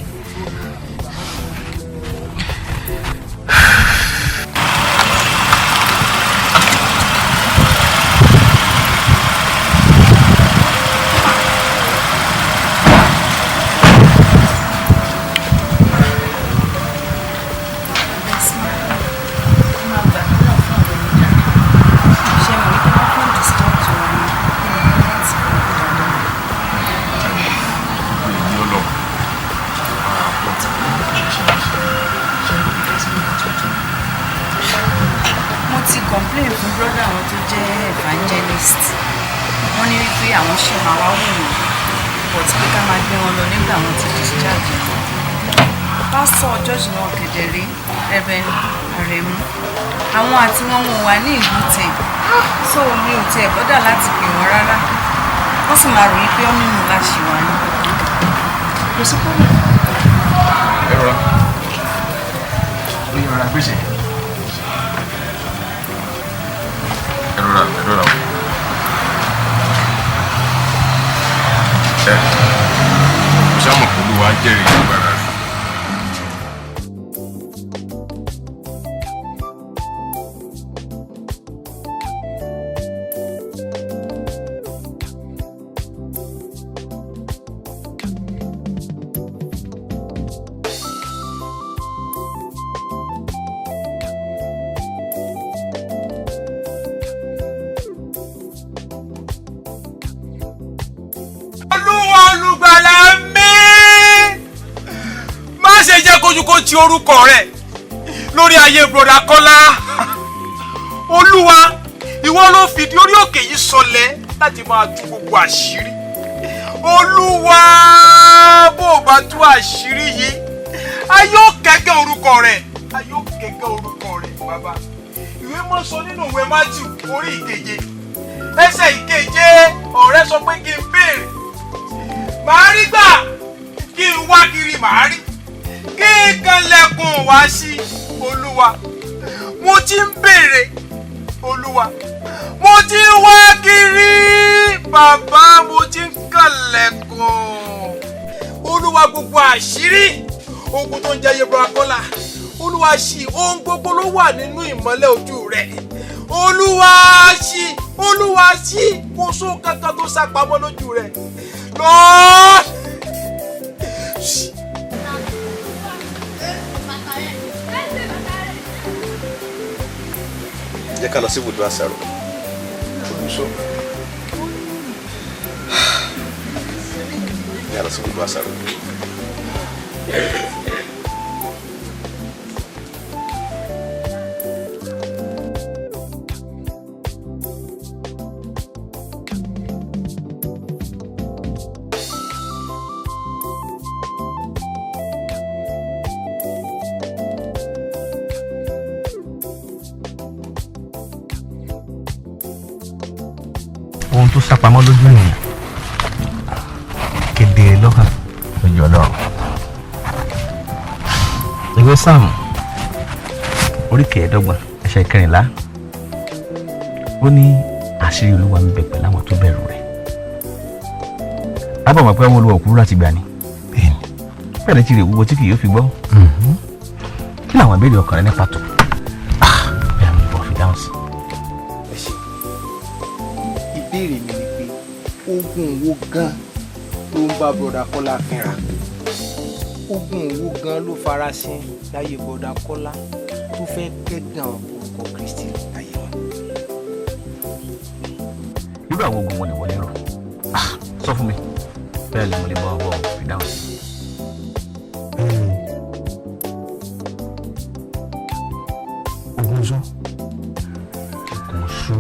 Àwọn àti wọn wà ní ìlú tẹ̀ so mi ò tiẹ̀ bọ́dà láti pè wọ́n rárá wọ́n sì máa ròyìn pé ó nínú láṣì wá ní. Kò sí pọ́nmù. Ẹ rọra gbèsè. Ẹ rọra o. Mo ṣàmọ̀ pẹ̀lú wa jẹ́rìí agbára rẹ̀. Kó ti orúkọ rẹ̀ lórí ayé broda Kọ́lá. Olúwa ìwọ ló fìdí orí òkè yìí sọlẹ̀ láti máa tú gbogbo àṣírí. Olúwa bó o bá tú àṣírí yìí a yóò kẹ́gẹ́ orúkọ rẹ̀ bàbá. Ìwé mọ́ sọ nínú ìwé Mátíù orí ìkeje ẹsẹ̀ ìkeje ọ̀rẹ́ sọ pé kí n béèrè màá rí gbà kí n wá kiri màá rí kí kanlẹ̀kùn wá sí. Olúwa mo ti ń béèrè Olúwa mo ti ń wá kiri bàbá mo ti ń kanlẹ̀kùn. Olúwa gbogbo àṣírí ogun tó ń jẹ́ Yoruba Kọ́lá Olúwa ṣí ohun gbogbo ló wà nínú ìmọ́lẹ̀ ojú rẹ̀. Olúwa ṣí kò sóhun kankan tó sápamọ́ lójú rẹ̀ lọ́ọ́. Jẹ́ ká lọ sí ibùdó àṣàrò. Olùṣọ́. Jẹ́ ká lọ sí ibùdó àṣàrò. ohun tó sápamọ́ lójú èèyàn kedere lọ́kàn lójú Ọlọ́run. Ìwé Sáàmù orí kẹẹ̀ẹ́dọ́gbọ̀n ẹsẹ̀ kẹrìnlá ó ní àṣírí Olúwa ń bẹ pẹ̀lú àwọn tó bẹ̀rù rẹ̀. Ábọ̀ mọ̀ pé ọmọ Olúwa òkúrú láti gbà ni bẹ́ẹ̀ ti rè wúwo tí kì yóò fi gbọ́. Kí làwọn ìbéèrè ọkàn rẹ ní pàtó? Bẹ́ẹ̀ ni bọ́ fi dáhùn sí. Ìbéèrè mi ni pé ogun wo gan ló ń bá broda Kọ́lá fínra? Ogun wo gan ló farasin láyé broda Kọ́lá tó fẹ́ kẹ́gàn orúkọ Kristi láyé wọn? irú àwọn oògùn wọn ni wọ́n lérò sọ fún mi bẹ́ẹ̀ ni mo lè bọ́ ọwọ́ ìdáhùn sí. oògùn sọ. oògùn sọ.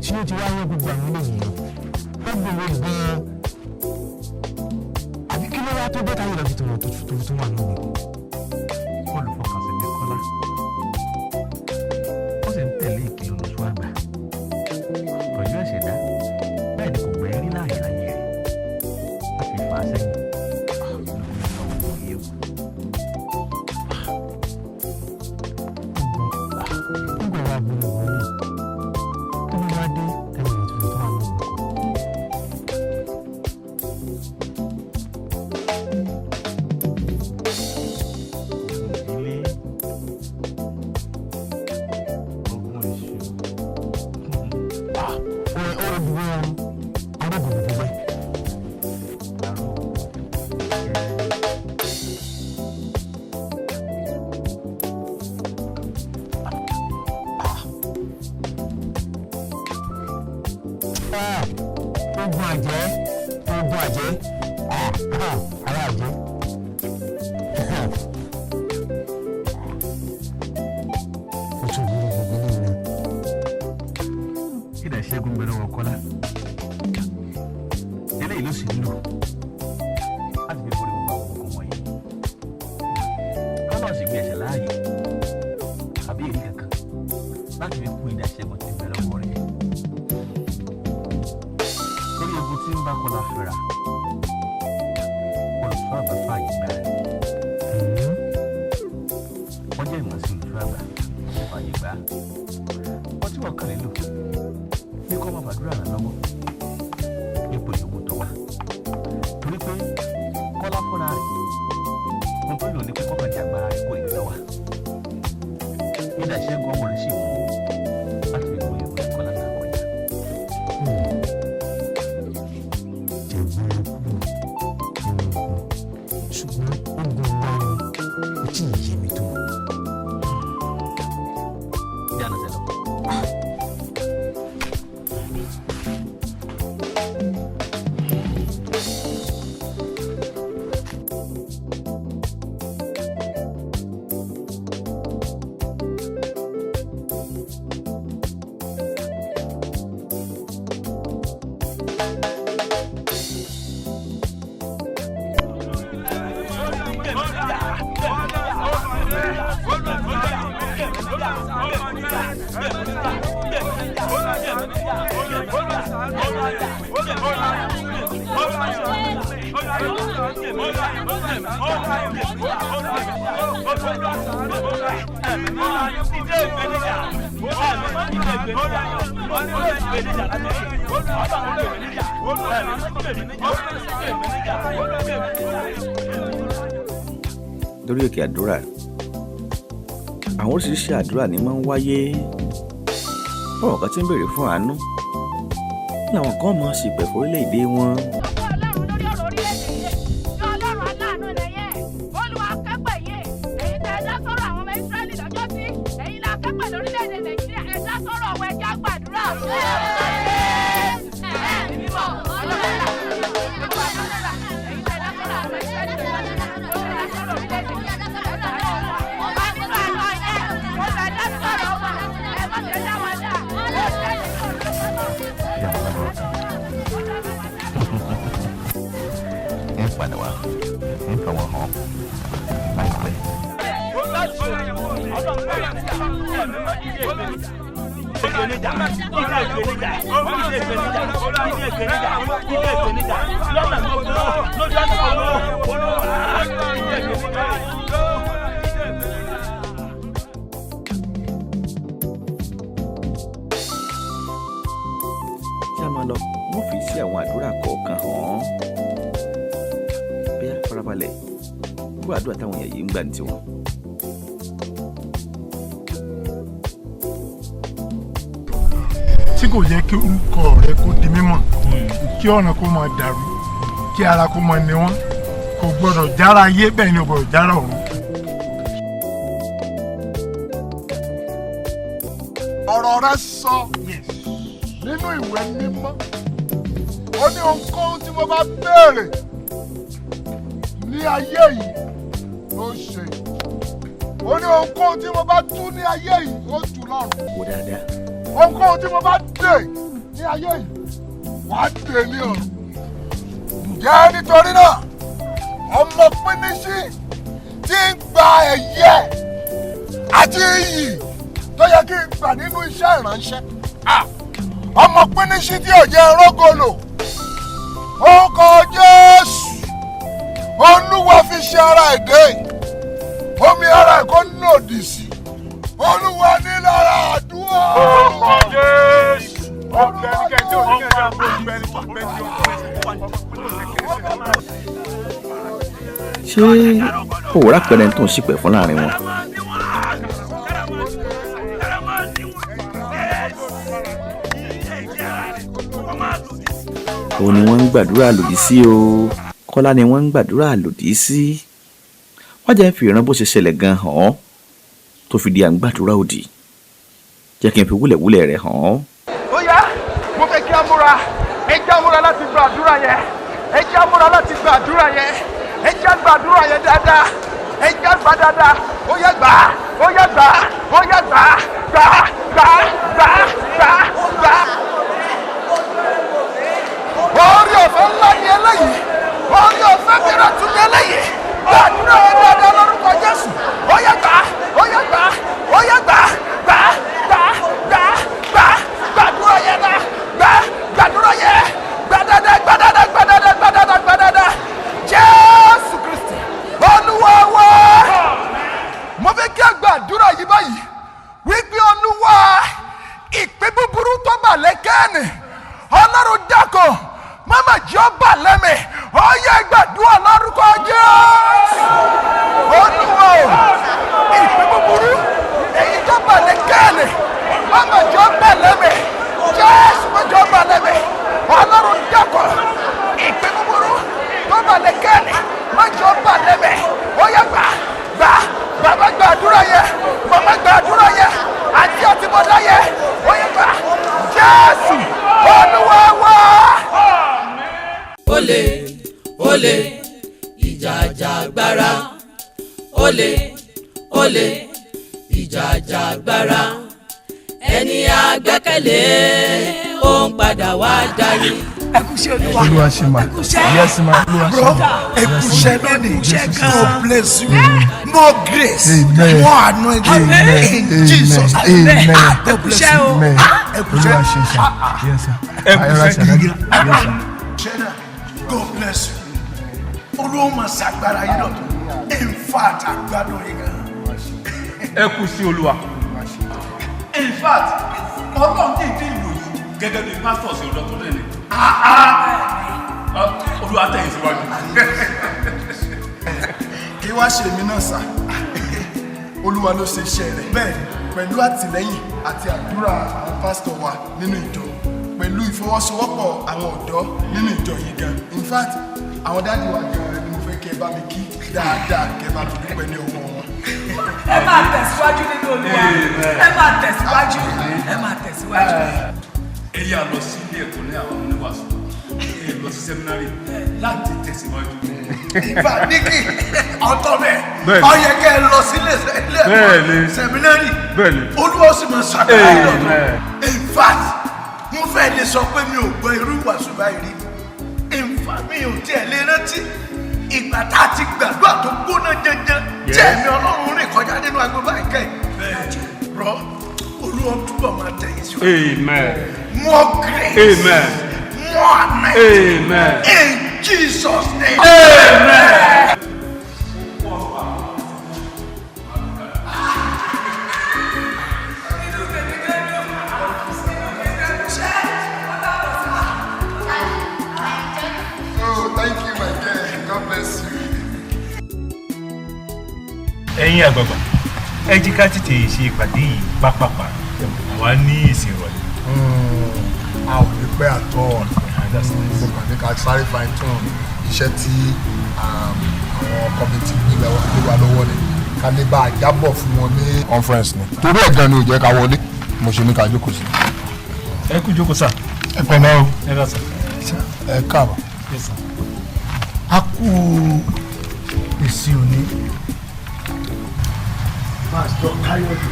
tí ó ti wáyé gbogbo àwọn eléyìí ó gbòòrò gan-an àbí kí ló wá tó bẹ́ẹ̀ táyé lọ fi tòun tó wà lónìí. olùfọkànsìn ní Kọ́lá ó sì ń tẹ̀lé ìkìlọ̀ lóṣù àgbà ọ̀yọ́ ìṣẹ̀dá bẹ́ẹ̀ ni kò gbẹ́ rí láàyè láyé rẹ̀ láti fà á sẹ́yìn lórí òkè àdúrà àwọn oríṣiríṣi àdúrà ni máa ń wáyé báwọn kan ti ń béèrè fún àánú làwọn kan máa ń ṣìpẹ̀ fún orílẹ̀-èdè wọn. kọ̀ọ̀kan hàn án bí a farabalẹ̀ gbọ́ àdúrà táwọn èèyàn yìí ń gbà ní tiwọn. tí kò jẹ́ kí orúkọ rẹ kó di mímọ̀ kí ọ̀nà kó máa dàrú kí ara kó máa ní wọ́n kò gbọ́dọ̀ jára ayé bẹ́ẹ̀ ni ò gbọ́dọ̀ jára ọ̀run. ọ̀rọ̀ rẹ sọ nínú ìwé mímọ́ ó ní ohunkóhun tí mo bá béèrè ní ayé yìí ló ṣe ó ní ohunkóhun tí mo bá tú ní ayé yìí ó tú lọ́run. wò dáadáa. ohunkóhun tí mo bá dè ní ayé yìí wàá dè ní ọ̀run. ǹjẹ́ nítorí náà ọmọ pínísí tí ń gba ẹ̀yẹ àti iyì tó yẹ kí n gbà nínú iṣẹ́ ìránṣẹ́ ọmọ pínísí tí ò jẹ́ rógòlò orúkọ Jésù Olúwa fi ṣe ara èdè omi ara ẹ̀ kó nòdì sí Olúwa ní lára àdúrà. orúkọ Jésù ọ̀gbẹ́ ẹnikẹ́ni tí ò ní kẹ́kẹ́ ọ̀gbẹ́ ẹni tó gbẹ́ tí ó ṣé òwúrọ̀ pẹ̀lẹ́ tó ń ṣìpẹ̀ fún láàrin wọn. òun ni wọ́n ń gbàdúrà lòdì sí o Kọ́lá ni wọ́n ń gbàdúrà lòdì sí wọ́n jẹ́ ń fi ìran bó ṣe ṣẹlẹ̀ gan hàn án tó fi di à ń gbàdúrà òdì jẹ́ kí n fi wúlẹ̀wúlẹ̀ rẹ̀ hàn án. ó yá mo fẹ́ kí a múra ẹ jẹ́ a múra láti gbàdúrà yẹn ẹ jẹ́ a múra láti gbàdúrà yẹn ẹ jẹ́ gbàdúrà yẹn dáadáa ẹ jẹ́ gbà dáadáa ó yá gbà ó yá gbà ó yá gbà gbà gbà gbà gbà gbà. orí ọ̀fẹ́ ńlá ni eléyìí orí ọ̀fẹ́ mìíràn tún ni eléyìí gbàdúrà yẹn dáadáa lórúkọ Jésù ó yá gbà ó yá gbà ó yá gbà gbà gbà gbà gbà gbàdúrà yẹn náà gbà gbàdúrà yẹn gbà dáadáa gbà dáadáa gbà dáadáa gbà dáadáa gbà dáadáa Jésù Kristi Olúwa wa mo fẹ́ kí a gbàdúrà yìí báyìí wípé Olúwa ìpín búburú tó bà lẹ́kẹ́ẹ̀nì Ọlọ́run dákun mama jẹ́ ó bà lẹ́mì ó yẹ gbàdúrà lórúkọ Jésù Olúwa ìpín búburú èyí tó bà lẹ́kẹ́ẹ̀nì mama jẹ́ ó bà lẹ́mì Jésù má jẹ́ ó bà lẹ́mì Ọlọ́run dákun ìpín búburú tó bà lẹ́kẹ́ẹ̀nì má jẹ́ ó bà lẹ́mì ó yẹ gbà bàbá gbàdúrà yẹ mama gbàdúrà yẹ àti àtìmọ́dá yẹ ó yẹ gbà Jésù Olúwa wa. Olè olè ìjà àjàgbara olè olè ìjà àjàgbara ẹni àgbẹ́kẹ̀lé ó ń padà wá dání. ẹkúṣẹ́ Olúwa Olúwa ṣe máa yes ma Olúwa ṣe máa ẹkúṣẹ́ lónìí God bless you more grace more anointing in Jesus name ẹkúṣẹ́ o Olúwa ṣe ṣe yes sir ẹkúṣẹ́ God bless you Olúwa máa ṣàgbára yín lọ in fact àgbàdo yín gan. ẹ kú sí Olúwa. in fact Ọlọ́run kì í dín ìlú yìí gẹ́gẹ́ bí pásítọ̀ sí ọ̀dọ́ tó lẹ́nu. Olúwa tẹ̀yìn síwájú. kí wá ṣe mí náà sá Olúwa ló ṣe iṣẹ́ rẹ̀ bẹ́ẹ̀ pẹ̀lú àtìlẹ́yìn àti àdúrà àwọn pásítọ̀ wa nínú ìjọ pẹ̀lú ìfọwọ́sowọ́pọ̀ àwọn ọ̀dọ́ nínú ìjọ yìí gan in fact àwọn dáàdì wa gan ni mo fẹ́ kí ẹ bá mi kí dáadáa kí ẹ bá mi dúpẹ́ ní ọwọ́ wọn. ẹ máa tẹ̀síwájú nínú Olúwa ẹ máa tẹ̀síwájú ẹ máa tẹ̀síwájú. ẹ yà lọ sí ilé ẹ̀kọ́ ní àwọn oníwàásù ẹ lọ sí sẹ́mínárì láti tẹ̀síwájú. ìfà níkì ọ̀tọ̀ bẹ́ẹ̀ ó yẹ kẹ́ ẹ lọ sílé ẹ̀kọ́ sẹ́mínárì Olúwa sì máa ṣàgbára lọ́dọ̀ in fact mo fẹ́ lè sọ pé mi ò gbọ́ irú ìwàásù báyìí rí ìfà mi ò tiẹ̀ lè rántí ìgbà tá a ti gbàdúrà tó gbóná jẹjẹ tí ẹ̀mí Ọlọ́run rìn kọjá nínú agbègbè àìkẹ́ yìí rọ Olúwa túbọ̀ máa tẹ̀yìn sí wa. More grace. Amen. More anointing. Amen. In Jesus' name. Amen. ẹ̀yin àgbààgbà ẹ jí ká tètè ṣe ìpàdé yìí pápápá àwa ní èsì ìrọ̀lẹ́. A ò ní pẹ́ àtọ́ mo kàn ní ká sáré fine tune iṣẹ́ tí àwọn kọ́mítì gbé wa lọ́wọ́ ni ká lè bá a jábọ̀ fún wọn ní conference ni torí ẹ̀ gan ni ò jẹ́ ká wọlé mo ṣe ní ká jókòó sí. ẹ kú jókòó sà. ẹ pẹ́ náà o. ẹ rà sà. ẹ káàbọ̀. a kú èsì òní. pásítọ̀ káyọ̀dé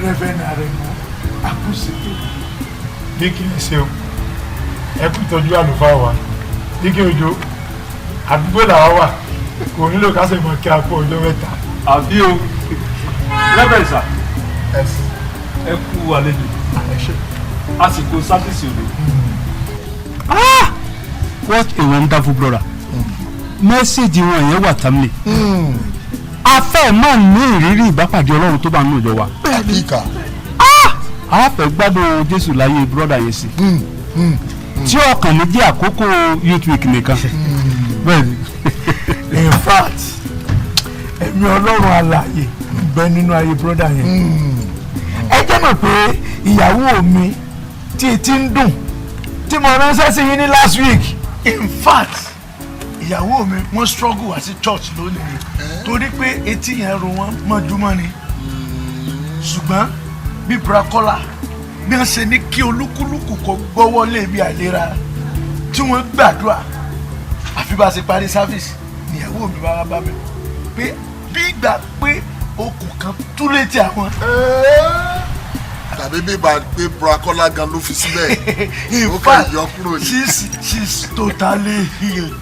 rẹ́fẹ̀nà rẹ̀ mọ́ àkúṣetò. bí kí ni ṣe o ẹ kú ìtọ́jú àlùfáà wa bí kí ojo àdúgbò làwa wà kò nílò ká ṣe mọ̀ kí a kú ọjọ́ mẹ́ta. àbí o rẹ́fẹ̀nà sà ẹ kú àlejò àsìkò sáfìsì òde. What a wonderful brother. Mẹ́sẹ̀gì wọn yẹn wà tamle. A fẹ́ máa ní ìrírí ìbápàdé Ọlọ́run tó bá ń lòjọ wa. A fẹ́ gbádùn Jésù láyé brother yẹn sí. Tí ọkàn mi jẹ́ àkókò youth week nìkan. Bẹ́ẹ̀ni, in fact, ẹ̀mí Ọlọ́run alààyè ń bẹ nínú ayé brother yẹn. Ẹ jẹ́ mọ̀ pé ìyàwó mi tí ti ń dùn tí mo ránṣẹ́ sí yín ní last week. In fact, ìyàwó mi wọ́n struggle wá sí church lónìí torí pé etí yẹn ro wọ́n mọ́júmọ́ ni. Ṣùgbọ́n bí Brakola bí wọ́n ṣe ní kí olúkúlùkù kó gbọ́wọ́ lé ibi àìlera tí wọ́n gbàdúrà àfi bá ṣe parí service ìyàwó mi bá bá mi pé bí ìgbà pé okùn kan tú létí àwọn. tàbí bí Brakola gan ló fi síbẹ̀ in fact she's totally healed.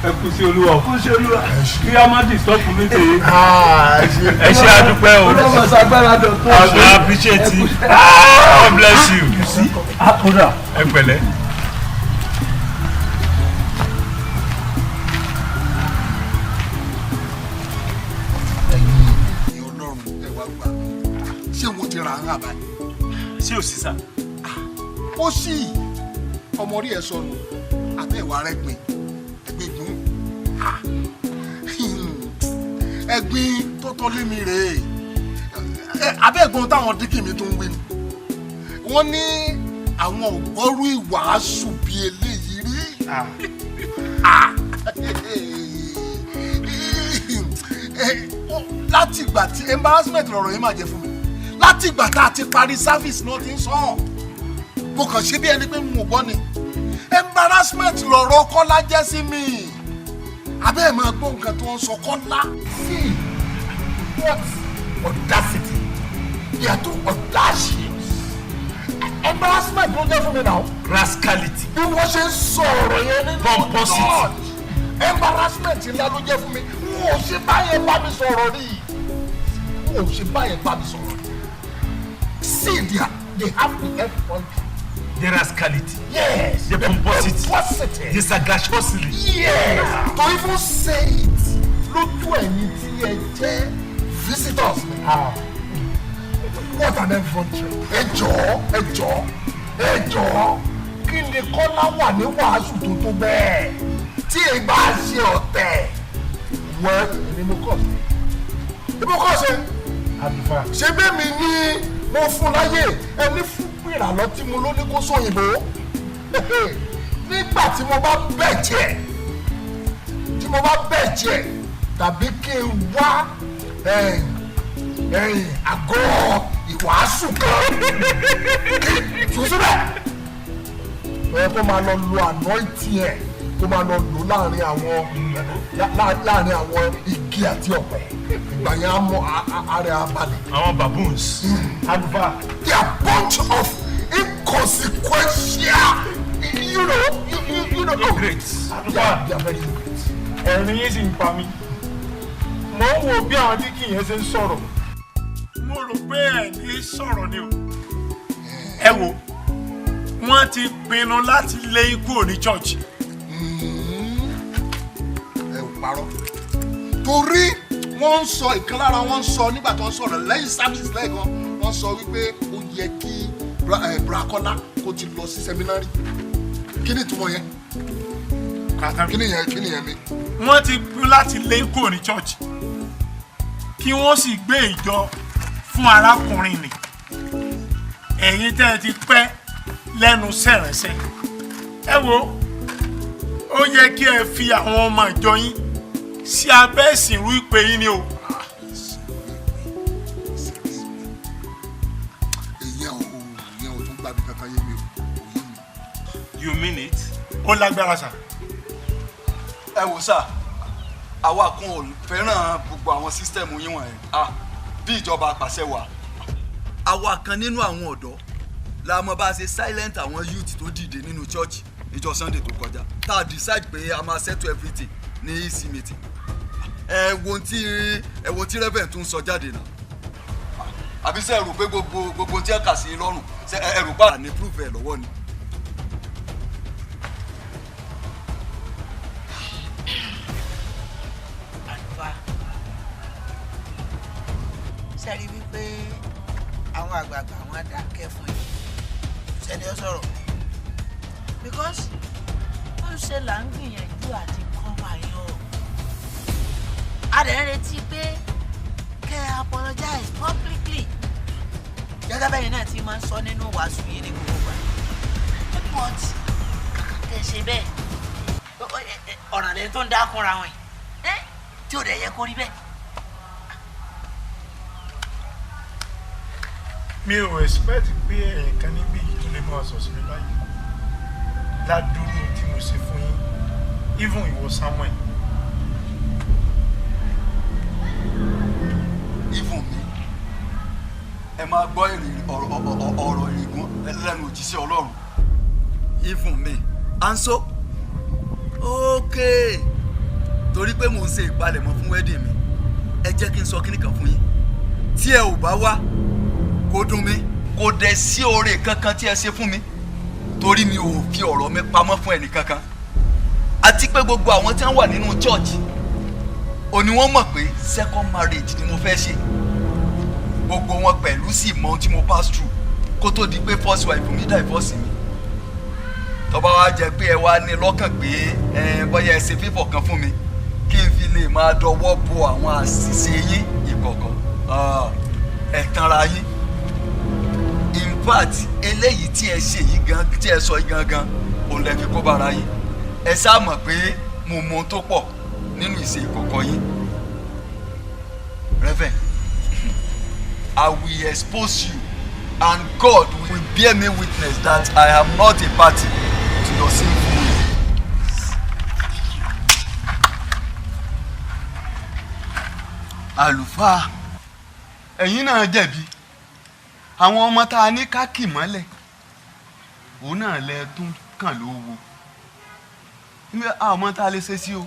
ẹ kú sí olúwa kú sí olúwa kí a má disturb létè ẹ ṣe àdúpẹ́ o I appreciate you God bless you ẹ pẹ̀lẹ́. ṣé wọ́n ti ra ara báyìí. ṣé o sì sá. ó sì ọmọ orí ẹ sọnù àbẹ̀wò rẹ gbìn ẹgbẹ́ gbìn ẹgbìn tó tọ́ lé mi rèé abẹ́gbọ́n táwọn díkì mi tó ń wí ni wọ́n ní àwọn ògbọ́rú ìwàásù bíi eléyìí rí. láti ìgbà tí embarrassment lọ̀rọ̀ yìí máa jẹ́ fún mi láti ìgbà tá a ti parí service náà ti ń sọ mo kàn ṣe bí ẹni pé mo gbọ́ ni embarrassment lọ̀rọ̀ Kọ́lá jẹ́ sí mi abẹ́ ẹ̀ máa gbọ́ nǹkan tó ń sọ Kọ́lá. see what audacity they are too audacious embarrassment ló jẹ́ fún mi náà. rascality. bí wọ́n ṣe ń sọ̀rọ̀ yẹn nínú pomposity. embarrassment ńlá ló jẹ́ fún mi n ò ṣe báyẹn bá mi sọ̀rọ̀ rí n ò ṣe báyẹn bá mi sọ̀rọ̀ rí. see they have the head country. The rascality. Yes. The pomposity. The sagaciously. Yes. To even say it lójú ẹ̀yin tí ẹ jẹ́ visitors. What an effrontery. Ẹ jọ̀ọ́ kí ni Kọ́lá wà ní wàásù tó tó bẹ́ẹ̀ tí ẹ bá ṣe ọ̀tẹ̀. Wọ́n èmi mo kọ̀ sí. Ibo kọ̀ sí. Ṣé bẹ́ẹ̀ mi ní mo fún láyé ẹni fún ìrànlọ́ tí mo ló ní kó sóyìnbó nígbà tí mo bá bẹ̀ jẹ́ tàbí kí n wá àgọ́ ìwàásù kan tún síbẹ̀ ẹ kó máa lọ lo anointing ẹ̀ kó máa lọ lò láàrin àwọn igi àti ọ̀pẹ ìgbà yẹn á mọ ààrẹ abalẹ̀. àwọn baboons. adva they are bunch of inconsequential you know great. they are very great. ẹ̀rín yín sì ń pa mí mo ń wo bí àwọn díkì yẹn ṣe ń sọ̀rọ̀. mo rò pé ẹ̀ ní sọ̀rọ̀ ni o. ẹ wo wọ́n ti pinnu láti lé ikú òní church. ẹ ò parọ́ torí wọ́n ń sọ ìkan lára wọn ń sọ nígbà tó ń sọ̀rọ̀ lẹ́yìn service lẹ́ẹ̀kan wọ́n sọ wípé ó yẹ kí Brakola kó ti lọ sí seminary kí ni ìtumọ̀ yẹn kí nìyẹn mi. wọ́n ti kú láti lé kò ní church kí wọ́n sì gbé ìjọ fún arákùnrin nì ẹ̀yin tẹ́ ẹ ti pẹ́ lẹ́nu sẹ̀rẹ̀sẹ̀ ẹ wo ó yẹ kí ẹ fi àwọn ọmọ ìjọ yín sí abẹ́ ìsìnrú ìpè yín ni o. ìyẹn ò tún gbàgbé kankan yé mi o. You mean it? Ó lágbára sà. Ẹ wò sà, àwa kan ò fẹ́ràn gbogbo àwọn sísítẹ̀mù yín wọ̀nyẹn. Bí ìjọba àpàṣẹ wà. Àwa kan nínú àwọn ọ̀dọ́ la mọ̀ bá a ṣe silent àwọn youth tó dìde nínú church níjọ́ Sunday tó kọjá. Tá a decide pé a máa settle everything ní EC meeting. Ẹ wo tí Reverend tún sọ jáde náà. Àbí ṣé ẹ rò pé gbogbo tí ẹ kà sí lọ́rùn ṣé ẹ rò pé ní proof ẹ lọ́wọ́ ni. sẹ́rí wípé àwọn àgbààgbà wọn á dákẹ́ fún yín sẹ́ni ó sọ̀rọ̀ because ó ṣe là ń gbìyànjú àti kọ́ wa yọ. a dẹ̀ ń retí pé kẹ́ ẹ apologize publicly gẹ́gẹ́ bẹ́yìn náà ti máa ń sọ nínú wàásù yìí ní gbogbo wa but kẹ́ ẹ ṣe bẹ́ẹ̀ ọ̀ràn lẹ́yìn tó ń dákúnra wọn yìí tí ò dẹ̀ yẹ kó rí bẹ́ẹ̀. mi ò expect pé ẹ̀yìn kan níbí yìí tó lè máa sọ sí mi báyìí ládùúgbò tí mo ṣe fún yín even ìwọ Samuel. even mi ẹ máa gbọ́ ọ̀rọ̀ ìrìgún lẹ́nu òjíṣẹ́ Ọlọ́run even mi anso okay torí pé mò ń ṣe ìpalẹ̀mọ́ fún wedding mi ẹ jẹ́ kí n sọ kíní kan fún yín tí ẹ ò bá wá kò dùn mí kò dẹ̀ sí oore kankan tí ẹ ṣe fún mi torí mi ò fi ọ̀rọ̀ mi pamọ́ fún ẹnì kankan àti pé gbogbo àwọn tí wọ́n wà nínú church òní wọ́n mọ̀ pé second marriage ni mo fẹ́ ṣe gbogbo wọn pẹ̀lú sì mọ ohun tí mo pass through kó tó di pé first wife mi divorce mi tó bá wá jẹ́ pé ẹ wá ní lọ́kàn pé bóyá ẹ ṣe favour kan fún mi kí n fi lè máa dọwọ́ bo àwọn àṣìṣe yín ìkọ̀kọ̀ ẹ tanra yín in fact eléyìí tí ẹ ṣe yìí gan tí ẹ sọ yìí gangan òun lè fi kó bára yín ẹ ṣáà mọ̀ pé mo mọ ohun tó pọ̀ nínú ìṣe ìkọ̀kọ̀ yín Reverend I will expose you and God will bear me witness that I am not a party to your sinful ways. Àlùfáà ẹ̀yin náà jẹ̀bi àwọn ọmọ tá a ní ká kì mọ́lẹ̀ òun náà lẹ tún kàn lówó ní àwọn ọmọ tá a lè ṣe sí o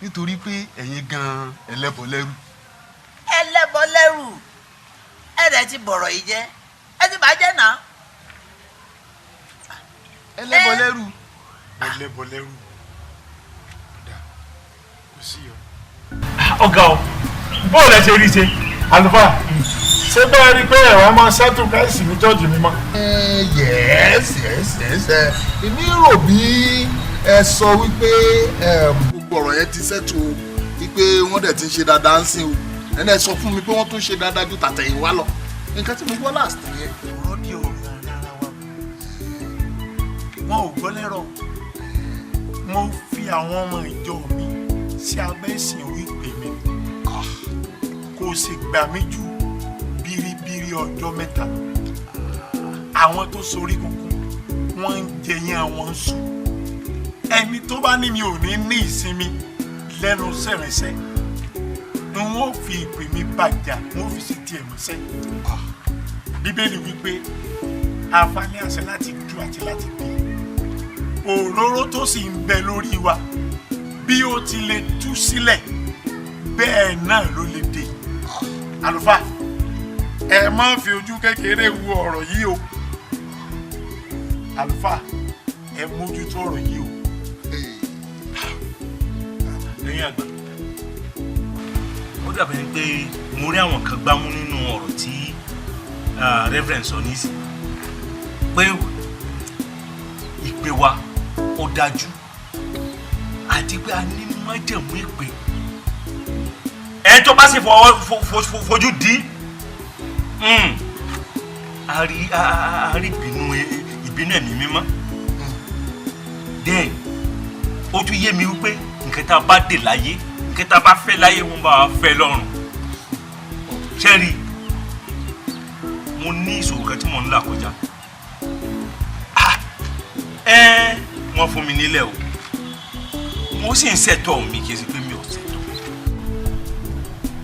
nítorí pé ẹ̀yin gan-an ẹlẹ́bọ lẹ́rù. ẹlẹ́bọ lẹ́rù ẹ̀rẹ̀ ti bọ̀rọ̀ yìí jẹ́ ẹ ti bàjẹ́ náà. ẹlẹ́bọ lẹ́rù. ẹlẹ́bọ lẹ́rù kò sí o. ọ̀gá o bóòlù ẹ ṣe rí ṣe àlùfáà ṣé bẹ́ẹ̀ rí pé ẹ̀rọ máa ṣètò káìsì ní jọ́ọ̀jì mi mọ́. yes èmi rò bí ẹ sọ wípé gbogbo ọ̀rọ̀ yẹn ti ṣètò wípé wọ́n dẹ̀ ti ń ṣe dáadáa ń sìn o ẹni ẹ sọ fún mi pé wọ́n tún ṣe dáadáa ju tàtẹ̀yìn wá lọ nǹkan tí mo gbọ́ last yẹn. ọ̀rọ̀ di ọ̀rọ̀ ara wa wọn ò gbọ́ lẹ́rọ̀ mo fi àwọn ọmọ ìjọ mi sí abẹ́ ìsìn orí ìpè mi kò sì gbà mí ju bíríbírí ọjọ́ mẹ́ta àwọn tó sorí kunkun wọ́n ń jẹyìn àwọn sùn ẹni tó bá ní mi ò ní ìsinmi lẹ́nu sẹ̀rẹ̀sẹ̀ ni wọ́n fi ìpè mi bàjá wọ́n fi sí tiẹ̀ mọ́sẹ́ bíbélì wípé àǹfààní àṣẹ láti tú àti láti bí òróró tó sì ń bẹ lórí wa bí ó ti lè tú sílẹ̀ bẹ́ẹ̀ náà ló lè dé àlùfáà ẹ má fi ojú kékeré wo ọ̀rọ̀ yìí o àlùfáà ẹ mójútó ọ̀rọ̀ yìí o lẹ́yìn àgbà. ó dàbí pé mo rí àwọn kan gbámú nínú ọ̀rọ̀ tí Reverend sọ nísì pé ìpè wa ó dájú àti pé a ní májẹ̀mú ìpè ẹ tó bá sì fojú di a rí ìbínú ẹ̀mí mímọ́ then ó tún yé mi wípé nǹkan tá a bá dè láyé nǹkan tá a bá fẹ́ láyé wọn bá wa fẹ́ lọ́run ṣẹ́rí mo ní ìṣòro kan tí mo ń là kọjá wọ́n fún mi nílẹ̀ o mo sì ń ṣètò mi kì í ṣe pé mi ò ṣètò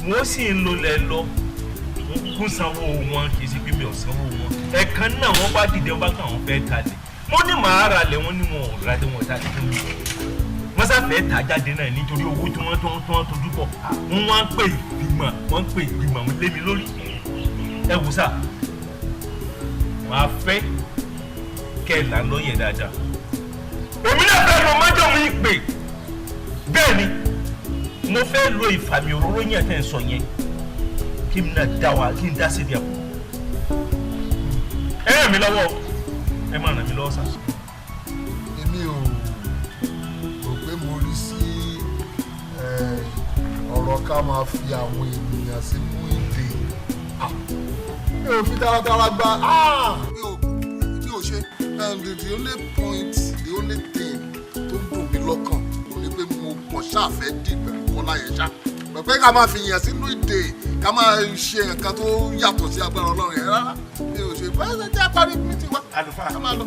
mo sì ń lọlẹ̀ lọ mo kún sanwó wọn kì í ṣe pé mi ò sanwó wọn ẹ̀kan náà wọ́n bá dìde wọ́n bá kàn wọ́n fẹ́ talẹ̀ mo ní màá ra lẹ̀ wọ́n ní wọn ò ra lẹ̀ wọn ta fún mi wọ́n sáfẹ́ tà jáde náà nítorí owó tí wọ́n tójú bọ̀ wọ́n wá ń pè ìgbìmọ̀ lé mi lórí ẹ wò sá màá fẹ́ kẹ́ ẹ̀ là ń lọ́yẹ̀ dáadáa èmi náà fẹ́ lọ májọ̀mú ìpè bẹ́ẹ̀ ni mo fẹ́ lo ìfàmì òróró yẹn tẹ́ ń sọ yẹn kí n náà dá wa kí n dá síbi àpò ẹ ràn mí lọ́wọ́ ẹ máa ràn mí lọ́wọ́ sá. èmi ò rò pé mo rí sí ọ̀rọ̀ ká máa fi àwọn ènìyàn sínú ìdè mi ò fi taratara gba mi ò ṣe the only point the only thing tó ń dùn mí lọ́kàn kò ní pé mo kàn ṣáàfẹ́ dì pẹ̀lú Kọ́lá yẹn ṣá pẹ̀pẹ́ ká máa fi yàn sínú ìdè ká máa ṣe nǹkan tó yàtọ̀ sí agbára Ọlọ́run yẹn rárá mi ò ṣe báyìí jẹ́ àparí mi ti wá àlùfáà ká máa lọ.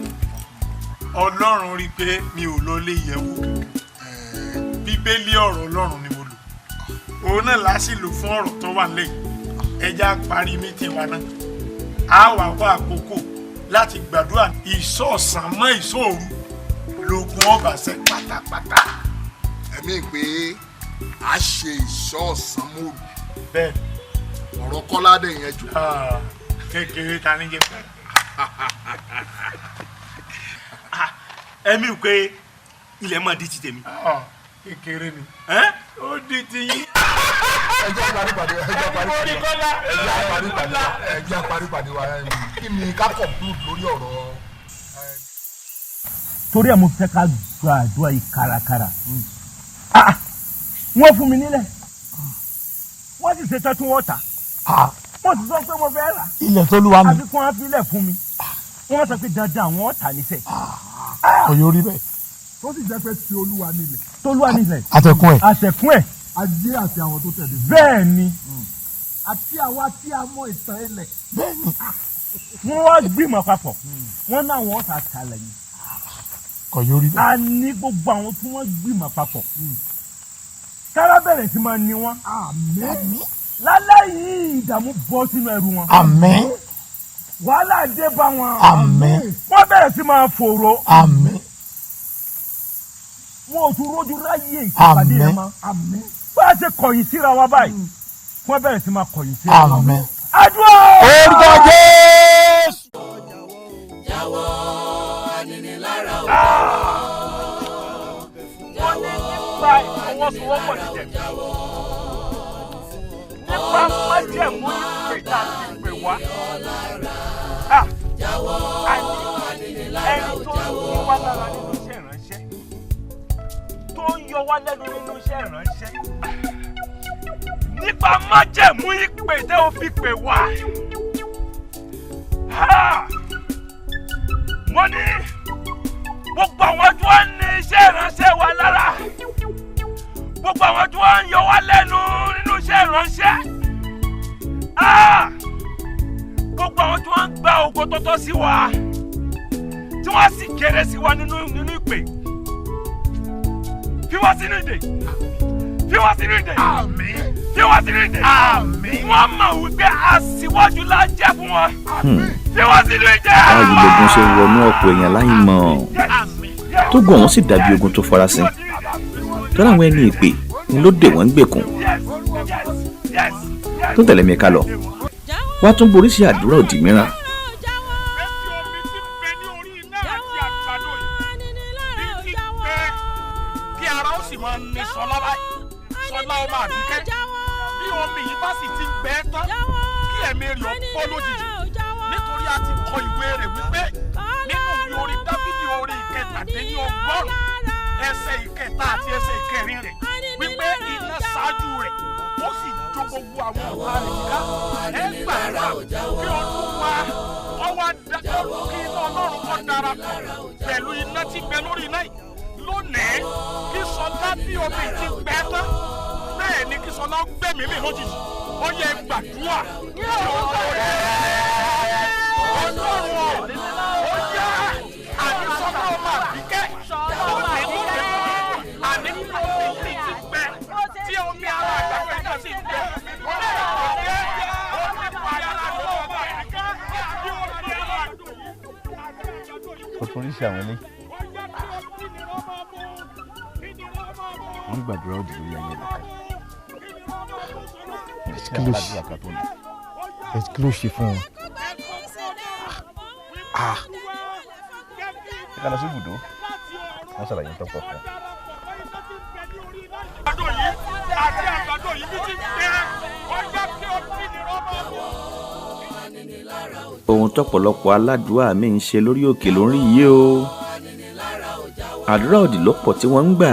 Ọlọ́run rí i pé mi ò lọ lé ìyẹ̀wò kankan bíbélì ọ̀rọ̀ Ọlọ́run ni mo lò òun náà láti lò fún ọ̀rọ̀ tó wà nílẹ̀ ẹja parí mi ti wà náà á wà wá àkókò láti gbàdúrà ìṣọ̀ọ̀sán mọ́ ìṣòru lóògùn ọ̀bàṣẹ́ pátápátá. ẹ̀mí pé a ṣe ìṣọ̀ọ̀sán mọ́ọ̀lù bẹ́ẹ̀ ọ̀rọ̀ Kọ́lá dẹ̀ yẹn jù. kékeré ta ní jẹ́ pẹ́. ẹ̀mí pé ilẹ̀ máa di ti tèmi. kékeré ni ó di ti yín. ẹjẹ́ parípadé wa kí ni ká conclude lórí ọ̀rọ̀. torí ẹ̀ mo fẹ́ ká gba àdúrà yìí kárakára wọ́n fún mi nílẹ̀ wọ́n sì ṣe tẹ́tún wọ́n tà wọ́n sì sọ pé mo fẹ́ rà ilẹ̀ tó lúwa mi àbí kí wọ́n fi ilẹ̀ fún mi wọ́n sọ pé dandan àwọn ọ̀tà níṣẹ́. ọ̀yọ́ rí bẹ́ẹ̀. tó sì jẹ́ pé ti Olúwa nílẹ̀. tolúwa nílẹ̀. àtẹ̀kùn ẹ̀. àtẹ̀kùn ẹ̀. ajé àti àwọn tó tẹ̀lé. bẹ́ẹ̀ ni. àti àwa tí a mọ ìtàn ilẹ̀. bẹ́ẹ̀ ni. wọ́n wá gbìmọ̀ papọ̀ wọ́n náà wọ́n ta kalẹ̀ yìí. ọ̀yọ́ rí bẹ́ẹ̀. a ní gbogbo àwọn tí wọ́n gbìmọ̀ papọ̀ kára bẹ̀rẹ̀ sí máa ní wọn. àmín. lálẹ́ yìí ìdààmú bọ́ sínú ẹrù wọn. àmín. wàhálà dé bá wọn. àmín. wọ́n bẹ̀rẹ̀ sí máa fòrò. àmín. wọn ò tún rójú ráyè ìpàdé yẹn mọ́. àmín. bá a ṣe kọ̀yìn síra wa báyìí wọ́n bẹ̀rẹ̀ sí máa kọ̀yìn síra wa. àmín. àdúrà. orúkọ Jésù. jáwọ́ aninilára o. wọ́n ní nípa ìfọwọ́sowọ́pọ̀ jíjẹ nípa májẹ̀mú ìpè tá a ti pè wá. àní ẹni tó ń yọ wá lára nínú iṣẹ́ ìránṣẹ́ tó ń yọ wá lẹ́nu nínú iṣẹ́ ìránṣẹ́ nípa májẹ̀mú ìpè tẹ́ o fi pè wá. mo ní gbogbo àwọn tí wọ́n ní iṣẹ́ ìránṣẹ́ wa lára gbogbo àwọn tí wọ́n ń yọ wá lẹ́nu nínú iṣẹ́ ìránṣẹ́ gbogbo àwọn tí wọ́n ń gba ògo tó tọ́ sí wa tí wọ́n sì kéré sí wa nínú ìpè fi wá sínú ìdè fi wá sínú ìdè fi wá sínú ìdè wọ́n mọ̀ wípé aṣíwájú la jẹ́ fún wọn fi wá sínú ìdè. báyìí lógun ṣe ń wọnú ọ̀pọ̀ èèyàn láì mọ̀ tó gùn wọ́n sì dàbí ogun tó farasin tọ́lá àwọn ẹni ìpè ni ló dè wọ́n ń gbèkùn tó tẹ̀lé mi ká lọ wá tún borí sí àdúrà òdì mìíràn. bí omi yìí bá sì ti gbẹ tán kí ẹ̀mí rẹ̀ bọ́ lójijì nítorí a ti kọ ìwé rẹ̀ wípé nínú orin Dáfídì orin 17 ẹsẹ̀ ìkẹta àti ẹsẹ̀ ìkẹrin rẹ̀ wípé iná ṣáájú rẹ̀ ó sì jó gbogbo àwọn ọ̀tá rẹ̀ yíká. Ẹ gbàdúrà kí Olúwa ọwọ́ adájọ́ kí iná Ọlọ́run kó darapọ̀ pẹ̀lú iná tí bẹ lórí iná yìí lónìí. Kí Ṣọlá bí omi ti gbẹ tán bẹ́ẹ̀ ni kí Ṣọlá gbẹ̀mí mi lójijì. Ó yẹ gbàdúrà kí Ọlọ́run ó yá àní Ṣọlá ọmọ Àbíkẹ́ lónìí àní kí omi ti gbẹ tí omi ara àgbàgbẹ́ náà sì gbẹ. oríṣiríṣi àwọn ilé wọ́n gbàdúrà òdì lórí ayé ẹ̀ka kí ló ṣe fún wọn. ẹ ká lọ sí ibùdó wọ́n ṣàlàyé tó pọ̀ fún un. àgbàdo yìí àti àgbàdo yìí bí ti gbẹ ọjọ́ kí o fi ní rọ́bà bọ̀. ohun tọ́pọ̀lọpọ̀ aládùúrà mi ń ṣe lórí òkè ló ń rí yìí o. àdúrà òdì ló pọ̀ tí wọ́n ń gbà.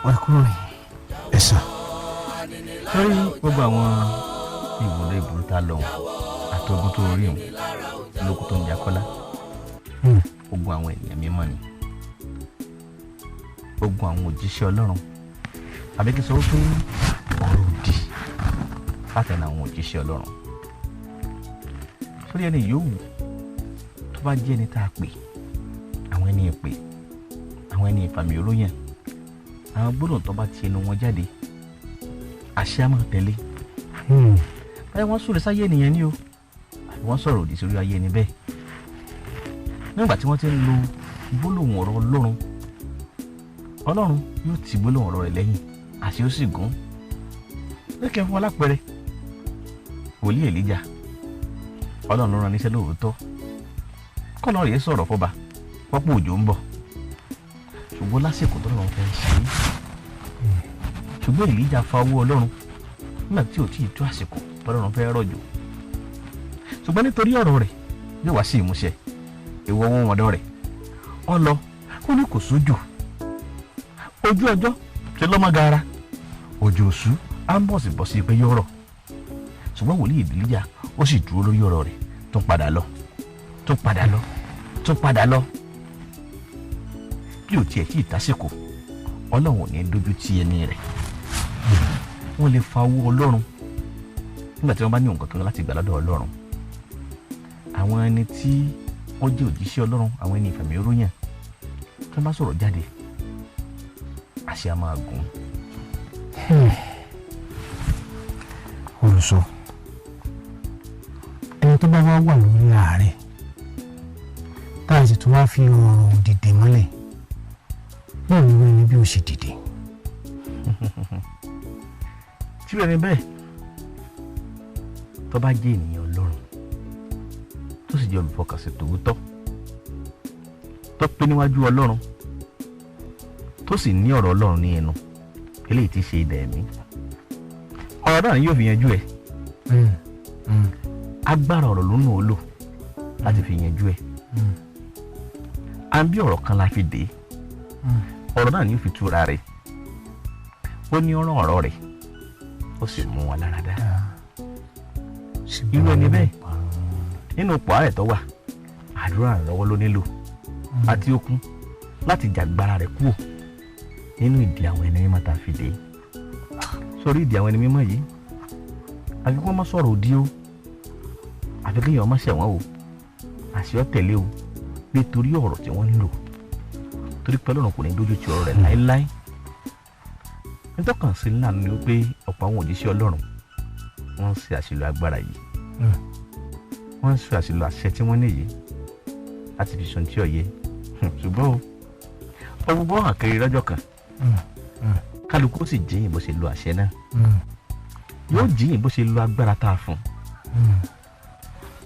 ọkùnrin ẹ̀sà. lórí gbogbo àwọn ìwòrán ìbúrú tá a lọ àtọ̀gùn tó rí òun lókùn tó ń jà kọ́lá ogun àwọn ènìyàn mímọ́ ni ogun àwọn òjíṣẹ́ Ọlọ́run àbí kí n sọ wípé ọ̀rọ̀ òdì látẹnu àwọn òjíṣẹ́ Ọlọ́run sórí ẹni yòówù tó bá jẹ́ ẹni tá a pè àwọn ẹni ìpè àwọn ẹni ìfàmì oróyàn àwọn gbọ́dọ̀ tó bá ti ẹnu wọn jáde àṣẹ á máa tẹ̀lé báyọ̀ wọ́n súre sáyé ènìyàn ni o àbí wọ́n sọ̀rọ̀ òdì sórí ayé ẹni bẹ́ẹ̀ nígbà tí wọ́n ti ń lo gbólóhùn ọ̀rọ̀ Ọlọ́run yóò ti gbólóhùn ọ̀rọ̀ rẹ̀ lẹ́yìn àṣẹ ó sì gún lẹ́kẹ̀ẹ́ fún alápẹ̀rẹ̀ wòlíì Èlíjà Ọlọ́run ló rán níṣẹ́ lóòótọ́ kọ́nà rèé sọ̀rọ̀ fọba pọ́pọ́ òjò ń bọ̀ ṣùgbọ́n lásìkò tó lọ́wọ́ fẹ́ ṣe é ṣùgbọ́n Èlíjà fa owó Ọlọ́run nígbà tí ò tí ì tó àsìkò tọ́lọ́run fẹ́ rọ̀jò ṣùgbọ́n nítorí ọ̀rọ̀ rẹ̀ yóò wá sí ìmúṣẹ ìwọ wọn ọ̀dọ́ rẹ̀ ọ lọ ó ní kò sójò ojú ọjọ́ ṣe lọ́mọ gaara òjò òṣù á ń bọ̀sibọ̀sì pé yóò rọ̀ ṣùgbọ́n wòlíì Èlíjà ó sì dúró lórí ọ̀rọ̀ rẹ̀ tó padà lọ bí ò tiẹ̀ tí ì tásìkò Ọlọ́run ò ní dójú tì ẹni rẹ̀ wọ́n lè fa owó Ọlọ́run nígbà tí wọ́n bá ní nǹkan kan láti gbà lọ́dọ̀ Ọlọ́run àwọn ẹni tí wọ́n jẹ́ òjíṣẹ́ Ọlọ́run àwọn ẹni ìfàmì oróyàn tí wọ́n bá sọ̀rọ̀ jáde àṣẹ á máa gùn. olùsọ ẹni tó bá wá wà lórí ààrẹ tá a sì tún wá fi ọ̀rọ̀ dìde mọ́lẹ̀ náà ni wọ́n ní bí ó ṣe dìde. tí bẹ́ẹ̀ ni bẹ́ẹ̀ tó bá jẹ́ ènìyàn Ọlọ́run tó sì jẹ́ olùfọkànsìn tòótọ́ tó pé níwájú Ọlọ́run tó sì ní ọ̀rọ̀ Ọlọ́run ní ẹnu eléyìí tí ṣe idà ẹ̀mí ọ̀rọ̀ náà ni yóò fi yanjú ẹ̀ agbára ọ̀rọ̀ ló nù ó lò láti fi yanjú ẹ̀ à ń bí ọ̀rọ̀ kan la fi dé ọ̀rọ̀ náà ni yóò fi túra rẹ̀ ó ní ọ̀rọ̀ ọ̀rọ̀ rẹ̀ ó sì mú wa lára dá irú ẹni bẹ́ẹ̀ nínú ipò àárẹ̀ tó wà àdúrà ìrànlọ́wọ́ ló nílò àti okun láti jàgbára rẹ̀ kúrò nínú ìdí àwọn ẹni mímọ́ tá a fi dé sórí ìdí àwọn ẹni mímọ́ yìí àfi kí wọ́n má sọ̀rọ̀ òdì o àfi kí èèyàn má ṣẹ̀wọ̀n o àṣẹ ọ́ tẹ̀lé o nítorí ọ̀rọ̀ tí wọ́n ń lò torí pé Ọlọ́run kò ní dójú ti ọ̀rọ̀ rẹ̀ láéláé nítọ́kàn sí ńlá ni pé ọ̀pọ̀ àwọn òjíṣẹ́ Ọlọ́run wọ́n ń ṣe àṣìlò agbára yìí wọ́n ń ṣe àṣìlò àṣẹ tí wọ́n ní yìí láti fi sun tí ò yẹ ṣùgbọ́n o gbogbo hàn kiri lọ́jọ́ kan kálukú sì jíyìn bó ṣe lo àṣẹ náà yóò jíyìn bó ṣe lo agbára tá a fún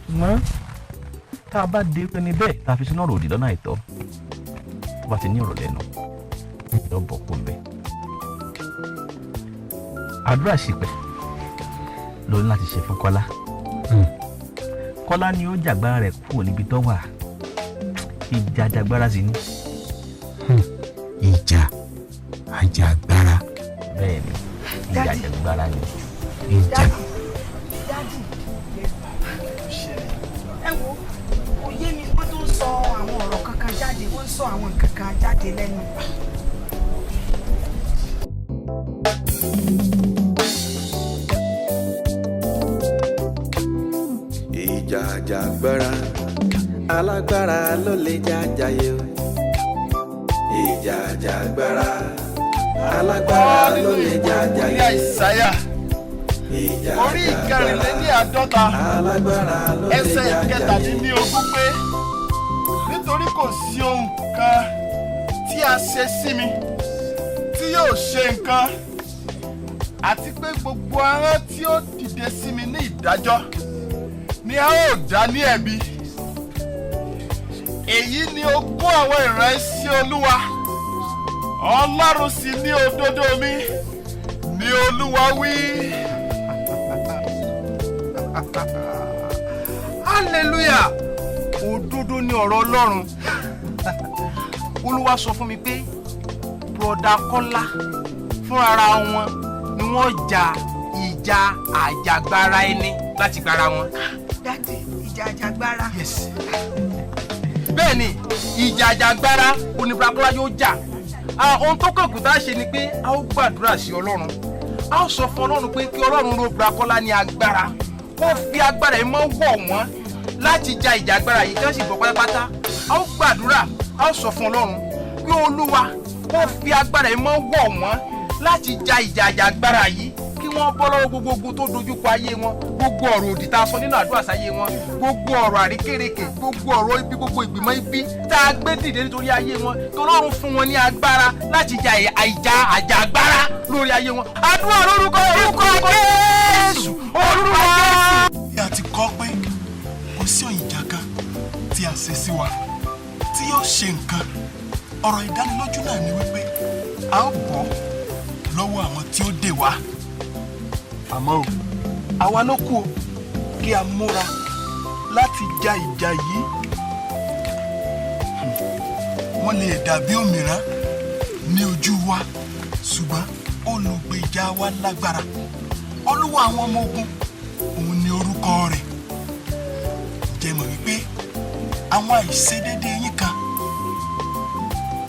ṣùgbọ́n tá a bá dé ẹni bẹ́ẹ̀ tá a fi sínú ọ̀rọ̀ òdì lọ́nà àìtọ́ tó bá ti ní ọ̀rọ̀ lẹ́nu yóò bọ̀ kó mbẹ́. àdúrà ṣìpẹ̀ ló ní láti ṣe fún Kọ́lá. Kọ́lá ni ó jàgbára rẹ̀ kúrò níbi tó wà. Ìjà àjàgbára sí ni. Ìjà àjàgbára. Bẹ́ẹ̀ ni ìjà àjàgbára ni. Ìjà. Dádì, ẹ wo kò yé mi wọ́n tó ń sọ àwọn ọ̀rọ̀ kankan jáde wọ́n ń sọ àwọn kankan jáde lẹ́nu. Ìjà àjàgbára alágbára ló lè jàjàyè o. Ìjà àjàgbára alágbára ló lè jàjàyè. Ìsáyà orí ìkẹrìnléníàádọ́ta ẹsẹ̀ ìkẹtàdínlógún pé nítorí kò sí ohun kan tí a ṣe sí mi tí yóò ṣe nǹkan àti pé gbogbo arán tí ó dìde sí mi ní ìdájọ́ ni a ó dá ní ẹ̀bi. Èyí ni ogún àwọn ìránṣẹ́ Olúwa, Ọlọ́run sì ní òdodo mi ni Olúwa wí. Hallelujah! Òdodo ni ọ̀rọ̀ Ọlọ́run. Olúwa sọ fún mi pé broda Kọ́lá fúnra wọn ni wọ́n jà ìjà àjàgbára ẹni láti gbára wọn. Dádì, ìjà àjàgbára. Yes. Bẹ́ẹ̀ni, ìjà àjàgbára oníbra Kọ́lá yóò jà. Ohun tó kàn kù tá a ṣe ni pé a ó gbàdúrà sí Ọlọ́run. A ó sọ fún Ọlọ́run pé kí Ọlọ́run ró bra Kọ́lá ní agbára. Ó fi agbára yìí mọ́ wọ̀ wọ́n láti ja ìjà agbára yìí kí wọ́n sì bọ̀ pátápátá. A ó gbàdúrà, a ó sọ fún Ọlọ́run pé Olúwa ó fi agbára yìí mọ́ wọ̀ wọ́n láti ja ìjà àjàgbára yìí kí wọ́n bọ́ lọ́wọ́ gbogbo ogun tó dojúkọ ayé wọn, gbogbo ọ̀rọ̀ òdì tá a sọ nínú àdúrà sáyé wọn, gbogbo ọ̀rọ̀ àríkèrèkè, gbogbo ọ̀rọ̀ ibi, gbogbo ìgbìmọ̀ ibi tá a gbé dìde nítorí ayé wọn kí Ọlọ́run fún wọn ní agbára láti ja ìjà àjàgbára lórí ayé wọn. Àdúrà lórúkọ Jésù, orúkọ Jésù. Bí a ti kọ́ pé kò sí òyìnjà kan tí a ṣe sí wa tí yóò ṣe nǹkan, ọ̀rọ̀ ìdánilójú náà ni wípé a ó bọ́ lọ́wọ́ àwọn tí ó dè wá. Àmọ́ o, àwa ló kù o kí a múra láti ja ìjà yìí. Wọ́n lè dàbí òmìrán ní ojú wa, ṣùgbọ́n olùgbèjà wa lágbára. Olúwa àwọn ọmọ ogun, òun ni orúkọ rẹ̀. Jẹ́ mọ̀ wípé àwọn àìṣedédé yín kan,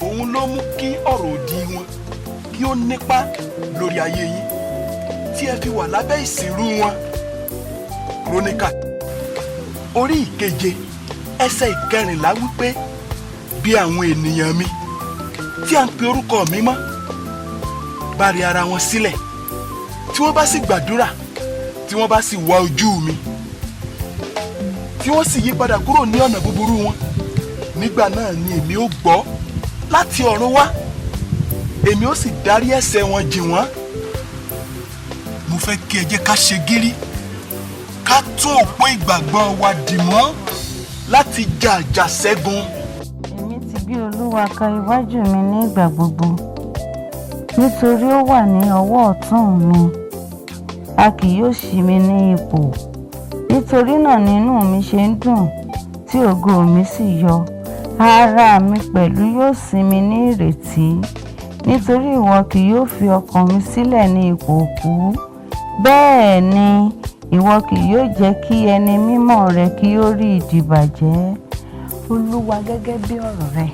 òun ló mú kí ọ̀rọ̀ òdì wọn kí ó nípa lórí ayé yín tí ẹ fi wà lábẹ́ ìsìnrú wọn. Kíróníkà orí ìkeje ẹsẹ̀ ìkẹrìnlá wípé bí àwọn ènìyàn mi tí a ń pe orúkọ mi mọ́ bá rí ara wọn sílẹ̀, tí wọ́n bá sì gbàdúrà, tí wọ́n bá sì wá ojú mi, tí wọ́n sì yí padà kúrò ní ọ̀nà búburú wọn, nígbà náà ni èmi ó gbọ́ láti ọ̀run wá, èmi ó sì dárí ẹ̀ṣẹ̀ wọn jì wọ́n. Mo fẹ́ kí ẹ jẹ́ ká ṣe gírí, ká tún òpó ìgbàgbọ́ wa dì mọ́ láti jà àjàṣẹ́gun. Èmi ti gbé Olúwa ka iwájú mi ní ìgbà gbogbo, nítorí ó wà ní ọwọ́ ọ̀tún mi. A kì yóò ṣì mí ní ipò. Nítorí náà nínú mi ṣe ń dùn, tí ògo mi sì yọ. Ara mi pẹ̀lú yóò sinmi ní ìrètí, nítorí ìwọ kì yóò fi ọkàn mi sílẹ̀ ní ipò òkú. Bẹ́ẹ̀ ni ìwọ kì yóò jẹ́ kí ẹni mímọ́ rẹ kí ó rí ìdìbàjẹ́. Olúwa, gẹ́gẹ́ bí ọ̀rọ̀ rẹ,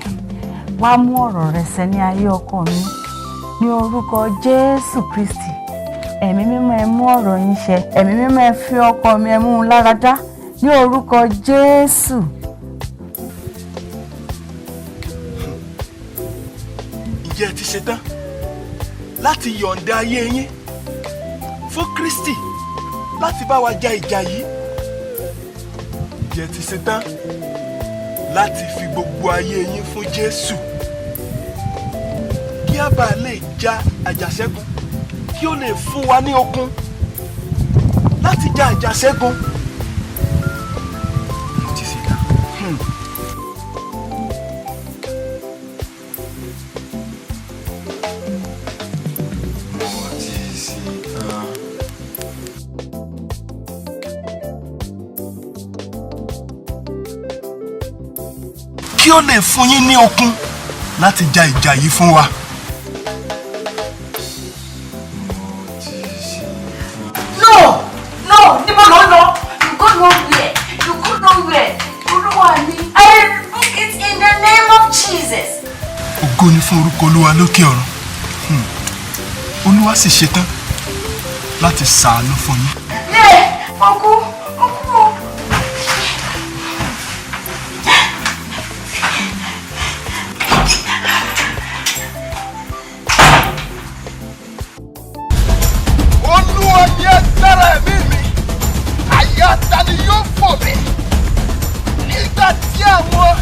wá mú ọ̀rọ̀ rẹ ṣẹ ní ayé ọkọ mi ní orúkọ Jésù Kristi. Ẹ̀mí mímọ́ ẹ mú ọ̀rọ̀ yín ṣẹ. Ẹ̀mí mímọ́ ẹ fi ọkọ mi ẹ mú un lára dá ní orúkọ Jésù. Ǹjẹ́ ẹ ti ṣetán láti yọ̀ǹda ayé yín fún Kristi láti bá wa ja ìjà yìí? Ǹjẹ́ ẹ ti ṣetán láti fi gbogbo ayé yín fún Jésù kí a bá lè ja àjàṣẹ́gun, kí ó lè fún wa ní okun láti ja àjàṣẹ́gun? kí ó lè fún yín ní okun láti ja ìjà yìí fún wa. No, níbo ló ń lọ? You go nowhere. You go nowhere. Olúwa mi. I rebuke it in the name of Jesus. Ògo ni fún orúkọ Olúwa lókè ọ̀run. Olúwa sì ṣetán láti ṣàánú fún yín. Ọkú. Olúwa ni agbára ẹ̀mí mi, àyà ta ni yóò fò mí nígbà tí àwọn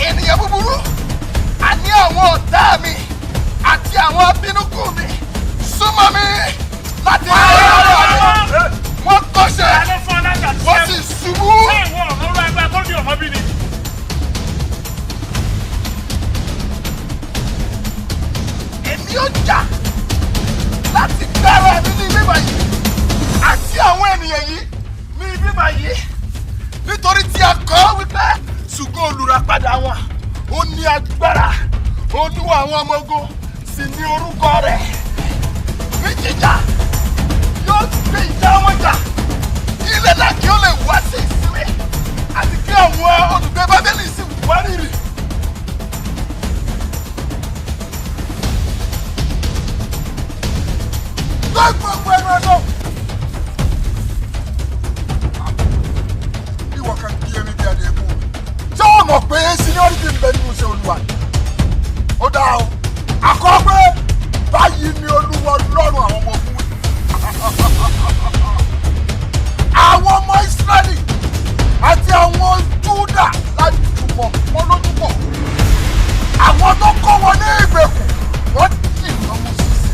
ènìyàn búburú àní àwọn ọ̀tá mi àti àwọn abínúkù mi súnmọ́ mi láti wọ́n kọ́ṣẹ́ wọ́n sì ṣubú. Èmi yóò jà láti gbára mi ní ibi báyìí àti àwọn ènìyàn yìí ní ibi báyìí nítorí tí a kọ wípé ṣùgbọ́n olùràpadà wọn ó ní agbára Olúwa àwọn ọmọ ogun sì ní orúkọ rẹ̀ ní jíjà yóò gbé ìjà wọn jà kí ilẹ̀ náà kí ó lè wá sí ìsinmi àti kí àwọn olùgbé Bábélì sì wá rírì. Gbogbo ẹnu ẹnu. Ìwọ kan kí ẹni bí adé kú. Ṣé wọ́n mọ̀ pé seniority ń bẹ nínú iṣẹ́ Olúwa? Ó dáa o. Àkọ́ pé báyìí ni Olúwa lọ́rùn àwọn ọmọ ogun. Àwọn ọmọ Ísírẹ́lì àti àwọn Júdà láti túbọ̀ wọn lójúbọ̀. Àwọn tó kọ́ wọn ní ìgbèkùn wọ́n ti lọ́mú sísè.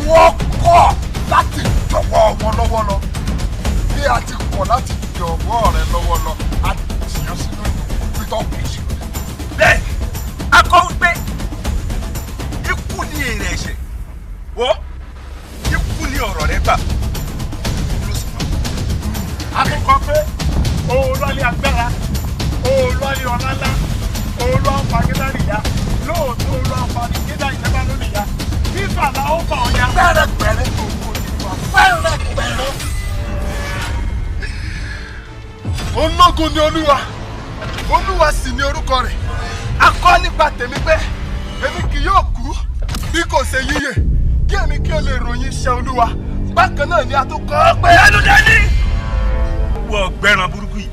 Wọ́n kọ̀ láti jọ̀wọ́ wọn lọ́wọ́ lọ bí a ti kọ̀ láti jọ̀wọ́ rẹ lọ́wọ́ lọ a jìyàn sínú ìdòwò títọ́ kù sí. Bẹ́ẹ̀ a kọ wípé ikú ni èrè ẹ̀ṣẹ̀ wọ́ ikú ni ọ̀rọ̀ rẹ gbà. Akẹ́kọ̀ọ́ pé òun lọ́lé agbára òun lọ́lé ọ̀làlá òun lọ́ fagídárì ya lóòótọ́ òun lọ́ fagídárì ìjọba lónìí ya fífà la ó fà ọ́ ya. Pẹ́rẹ́pẹ́rẹ́ tó kù nípa pẹ́rẹ́pẹ́rẹ́. Ológun ni Olúwa Olúwa sì ni orúkọ rẹ̀. A kọ nípa tèmi pé èmi kì yóò kú bí kò ṣe yíyè kí èmi kí o lè ròyìn iṣẹ́ Olúwa. Bákan náà ni a tún kọ ọ́ pé. Ẹnu dání. Wọ ọgbẹ́ran burúkú yìí.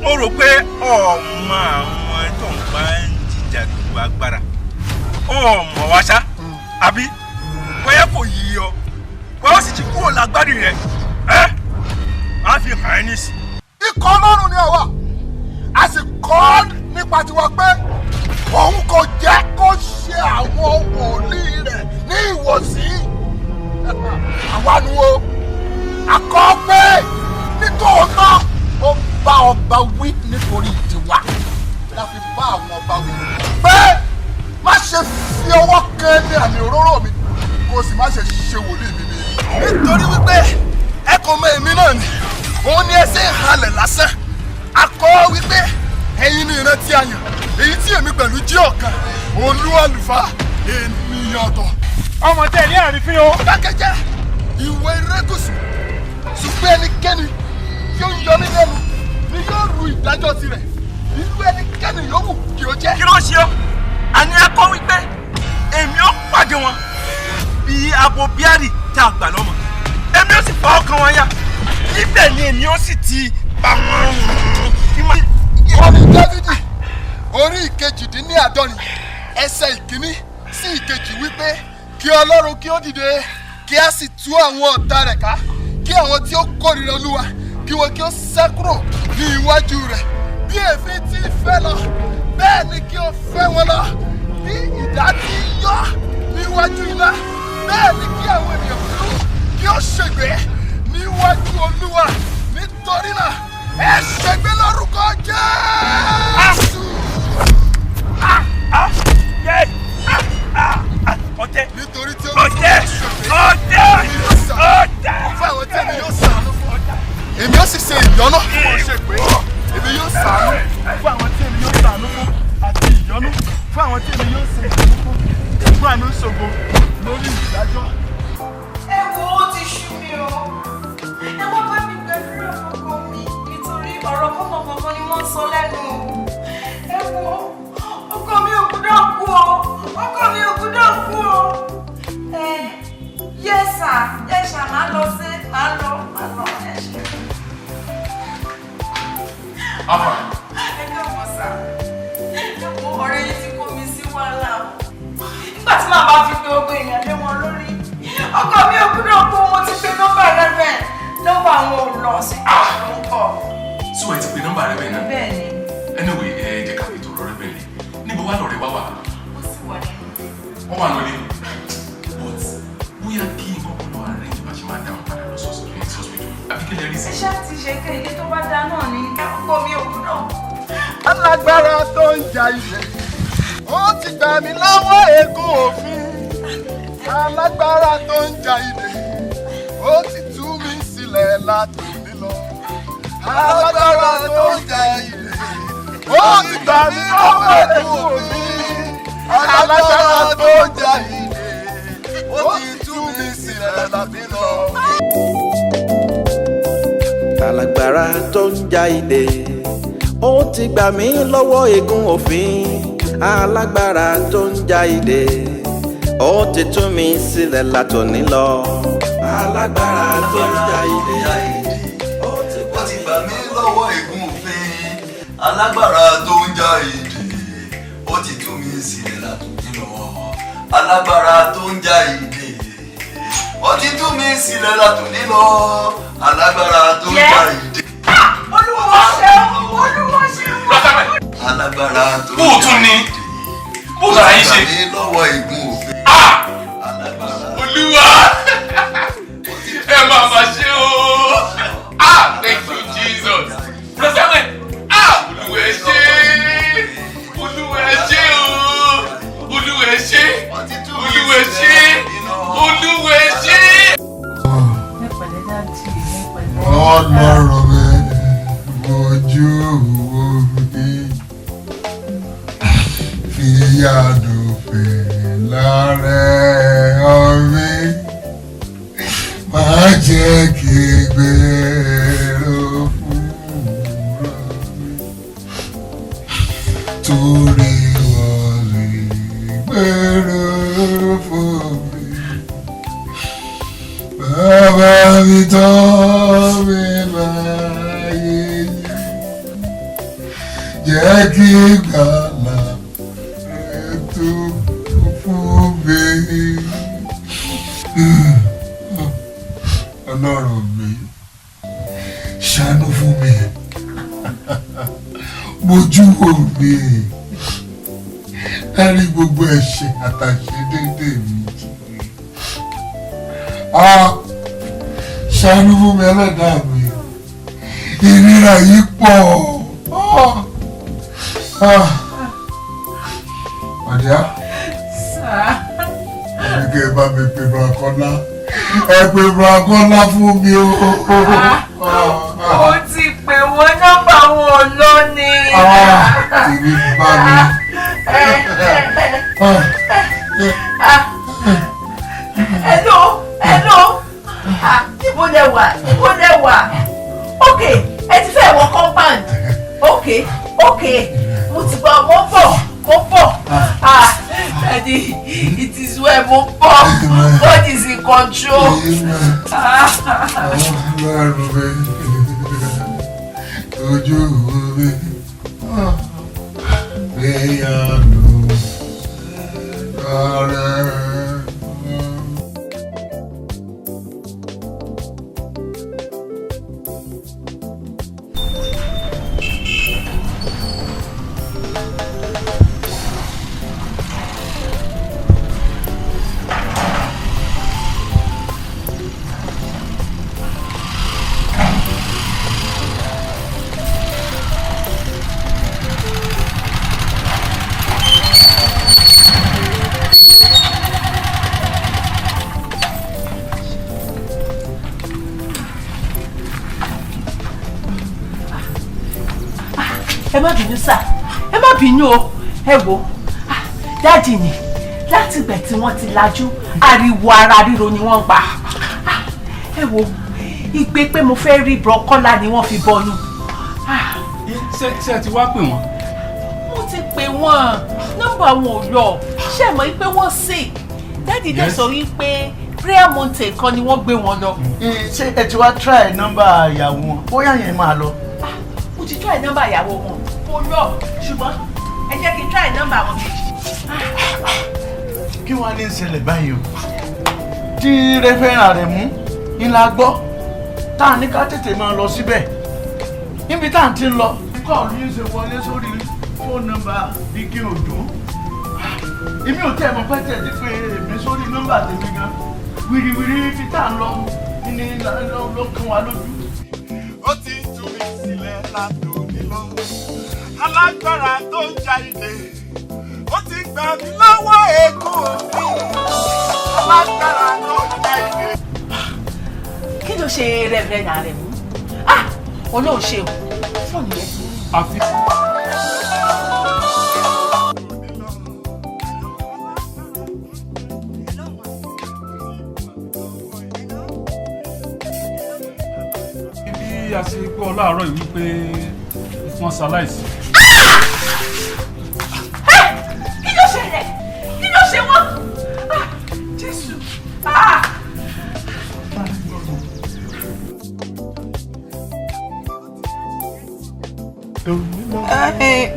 Mo rò pé ọmọ àwọn tó ń bá ń jìjà lu agbára. Ọmọ wa ṣá àbí bóyá kò yí ọ bóyá ó sì ti kúrò lágbárí rẹ á fi hàn ẹ́ nísì. Ikọ̀ Ọlọ́run ni àwa a sì kọ́ nípa tiwa pé òun kò jẹ́ kó ṣe àwọn wòlíì rẹ̀ ní ìwọ̀sí. Àwa nu o àkọ́ pé nítòótọ́ ó bá ọba wí nítorí tiwa la fi bá àwọn ọba wí pé má ṣe fi ọwọ́ kan ní àmì òróró mi kó o sì má ṣe ṣe wòlíì mi ní. Nítorí wípé ẹ kò mọ èmi náà ni òun ni ẹ ṣe ń halẹ̀ lásán. Akọ́ wípé ẹ̀yin ni ìrántí àyàn èyí tí èmi pẹ̀lú jí ọ̀kan olúwàlùfà ènìyàn ọ̀tọ̀. Ọmọ tẹ̀lé àrífín o. Dákẹ́jẹ́ ìwé rẹ́gùsù ṣùgbọ́n ẹnikẹ́ni tí ó ń yọ mí lẹ́nu ni yóò ru ìdájọ́ tirẹ̀ irú ẹnikẹ́ni yòówù kí ó jẹ́. Kí ló ṣe ọ́? Àní akọ wípé èmi ó pàdé wọn bí abo bíárì tí a gbà lọ́mọ. Èmi ó sì fa ọkàn wọn ya. Ibẹ̀ ni èmi ó sì ti bá wọn rùn. Orin Dávidi orí ìkejìdínláàádọ́rin ẹsẹ̀ ìkíní sí ìkejì wípé kí Ọlọ́run kí ó dìde kí a sì tú àwọn ọ̀tá rẹ̀ ká kí àwọn tí ó kórìíra Olúwa kí wọn kí ó sá kúrò ní iwájú rẹ̀ bí èéfín tí ń fẹ́ lọ bẹ́ẹ̀ ni kí ó fẹ́ wọn lọ bí idà tí ń yọ níwájú iná bẹ́ẹ̀ ni kí àwọn ènìyàn fún àwọn tí èmi yóò sin fún àánú ṣògo lórí ìdájọ́. Ẹ wo ó ti ṣú mi o. Ẹ wá bá mi gbàdúrà ọkọ mi nítorí ọ̀rọ̀ kọ̀ọ̀kan ni wọ́n sọ lẹ́nu. Ẹ wo ọkọ mi ò gbọ́dọ̀ kú o. Ọkọ mi ò gbọ́dọ̀ kú o. Yes sir, máa lọ sí máa lọ. Afa. Ẹ káàbọ̀ sà. Ọ̀rẹ́ yìí ti kó mi sí wàhálà o. Nígbà tí màá bá fi pé ogun èèyàn lé wọn lórí, ọkọ mi ò gbọ́dọ̀ kú, mo ti pe nọ́mbà rẹ̀ nọ́mbà àwọn ò lọ sí ìlú ń kọ. Sọ ẹ ti pe nọ́mbà rẹ̀ bẹ́ẹ̀ náà? Bẹ́ẹ̀ni. Anyway, jẹ́ ká fi tòrọ rẹ̀ bẹ́ẹ̀ níbo wà lọ́rẹ́ wá wà? Ó sì wà nínú. Wọ́n wà lọ́lé. But bóyá kí n kọ́kọ́ lọ arrange bá ṣe máa dáhùn padà lọ sọ́sọ́ ní hospital. Àbí kí lè rí sí? Ẹ ṣáà ti ṣe kí ilé tó bá dá náà ní ọkọ mi ò gbọ́dọ̀. Alágbára tó ń ja ilẹ̀ ó ti gbà mí lọ́wọ́ ègún òfin. Alágbára tó ń ja ilẹ̀ ó ti tú mi sílẹ̀ látòní lọ. Alágbára tó ń ja ilẹ̀ ó ti gbà mí lọ́wọ́ ègún òfin. Alágbára tó ń ja ilẹ̀ ó ti tú mi sílẹ̀ látòní lọ. Alágbára tó ń ja ilẹ̀ ó ti gbà mí lọ́wọ́ ègún òfin. Alágbára tó ń ja ilẹ̀ ó ti tú mi sílẹ̀ látòní lọ. Alágbára tó ń ja ilẹ̀ ó ti gbà mí lọ́wọ́ ègún òfin. Alágbára tó ń ja ilẹ̀ ó ti tú mi sílẹ̀ látòní lọ. Alágbára tó ń ja ilẹ̀ ó ti tú mi sílẹ̀ látòní lọ. Alágbára tó ń ja ilẹ̀. Olúwa ṣeun. Alágbára tó ń ja ilẹ̀ ó ti gbà mí lọ́wọ́ ègún òfin. Olúwa ẹ máa ma ṣe o. Thank you Jesus. President Olúwa ẹ ṣé. Olúwa ẹ ṣé o. Olúwa ẹ ṣé. Olúwa ẹ ṣé. Olúwa ẹ ṣé. Ọlọ́run mi ojú omi fi àdùnfẹ́ lárẹ́ omi má jẹ́ kí gbèrò fúnra mi torí wọ́n lè gbèrò fún mi. Bàbá mi tọ́ mi láyé jẹ́ kí gbàlà rẹ̀ tó fún mi. Ọlọ́run mi ṣàánú fún mi mojú wò mí dárí gbogbo ẹ̀ṣẹ̀ àtàṣedédé mi ṣàánú fún mi ẹlẹ́dàá mi ìrira yìí pọ̀ Màdìá ẹ̀ẹ́dẹ́gẹ́ bá mi pè Bùràkọ́lá ẹ pè Bùràkọ́lá fún mi o. Ó ti pè wọ́n nọ́mbà wọn lọ ni. Tèmi bá mi. Hello. Ibo lẹ wà. Ok, ẹ ti fẹ́ wọ compound. Ok, mo ti gbọ́ mo bọ̀. Daddy, it is well mo bọ̀. God is in control. Ojú mi gbéyàwó rárá. Ẹ má bínú sà, ẹ má bínú o, ẹ wò dáàdì ni láti ìgbà tí wọ́n ti lajú ariwo ara ríro ni wọ́n gbà. Ẹ wo ìgbé pé mo fẹ́ rí Bùrọ̀kọ́lá ni wọ́n fi bọnu. Ṣé ẹ ti wá pè wọ́n? Mo ti pè wọ́n nọ́mbà wọn ò lọ ṣé ẹ mọ̀ pé wọ́n sick dáàdì dẹ̀ sọ wípé prayer mountain kan ni wọ́n gbé wọn lọ. Ṣé ẹ ti wá try nọ́mbà ìyàwó wọn bóyá yẹn máa lọ. Mo ti try nọ́mbà ìyàwó wọn kò lọ ṣùgbọ́n ẹ jẹ́ kí n try nọ́mbà wọn kejì. Kí wọ́n á ní ìṣẹ̀lẹ̀ báyìí o tí rẹ́fẹ́ràn rẹ̀ mú ńlá gbọ́ tá a ní ká tètè máa lọ síbẹ̀ níbi tá à ń ti lọ kọ́ọ̀lù yìí ṣe wọlé sórí fóònù nọ́mbà igi òdò èmi ò tẹ́ ẹ mọ̀ pẹ́ tẹ̀ ti pé èmi sórí nọ́mbà tèmi gan wìrìwìrì ibi tá à ń lọ ní ló kàn wá lójú. Ó ti tú mi sílẹ̀ látòní lọ alágbára tó ń ja ìdè ó ti gbà mí lọ́wọ́ ègún òfin alágbára tó ń ja ìdè. Kí ló ṣe rẹ̀rẹ̀nà rẹ̀ mú? Olóò ṣe o fóònù yẹn. Àfi. Bí a ṣe gbọ́ láàárọ̀ yìí wípé wọ́n ṣaláìsí. Kí ló ṣẹlẹ̀? Kí ló ṣe wọ́n? Jésù.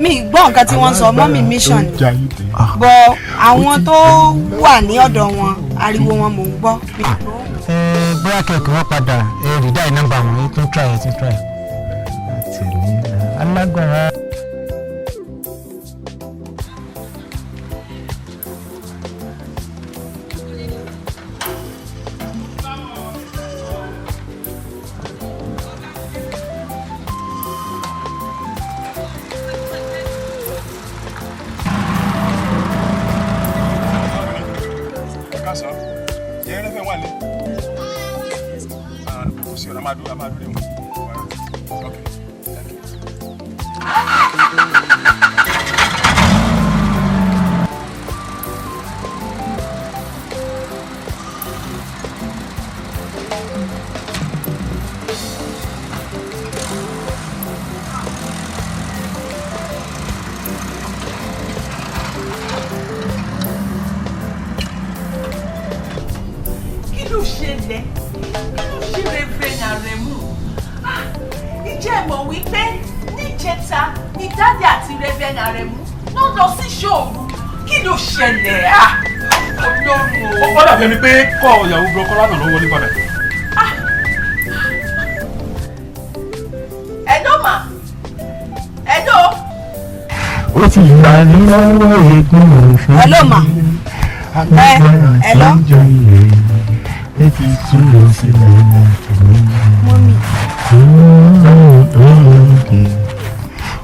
Mi gbọ́ nǹkan tí wọ́n sọ mọ́mì mission bọ̀ àwọn tó wà ní ọ̀dọ̀ wọn ariwo wọn mò ń gbọ́. bóyá kẹ̀kẹ́ wọ́n padà rìdáì nọ́mbà wọn yìí tún try alágbára. Ó dàbí ẹni pé kọ́ ìyàwó Bùrọ̀kọ́lá náà ló wọlé padà. Ẹ̀dọ́ mà ẹ̀dọ́. Ó ti gbà mí lọ́wọ́ ègún òfin. Hello ma. Hello. Ẹ ti tún lọ sílẹ̀ mọ́mì.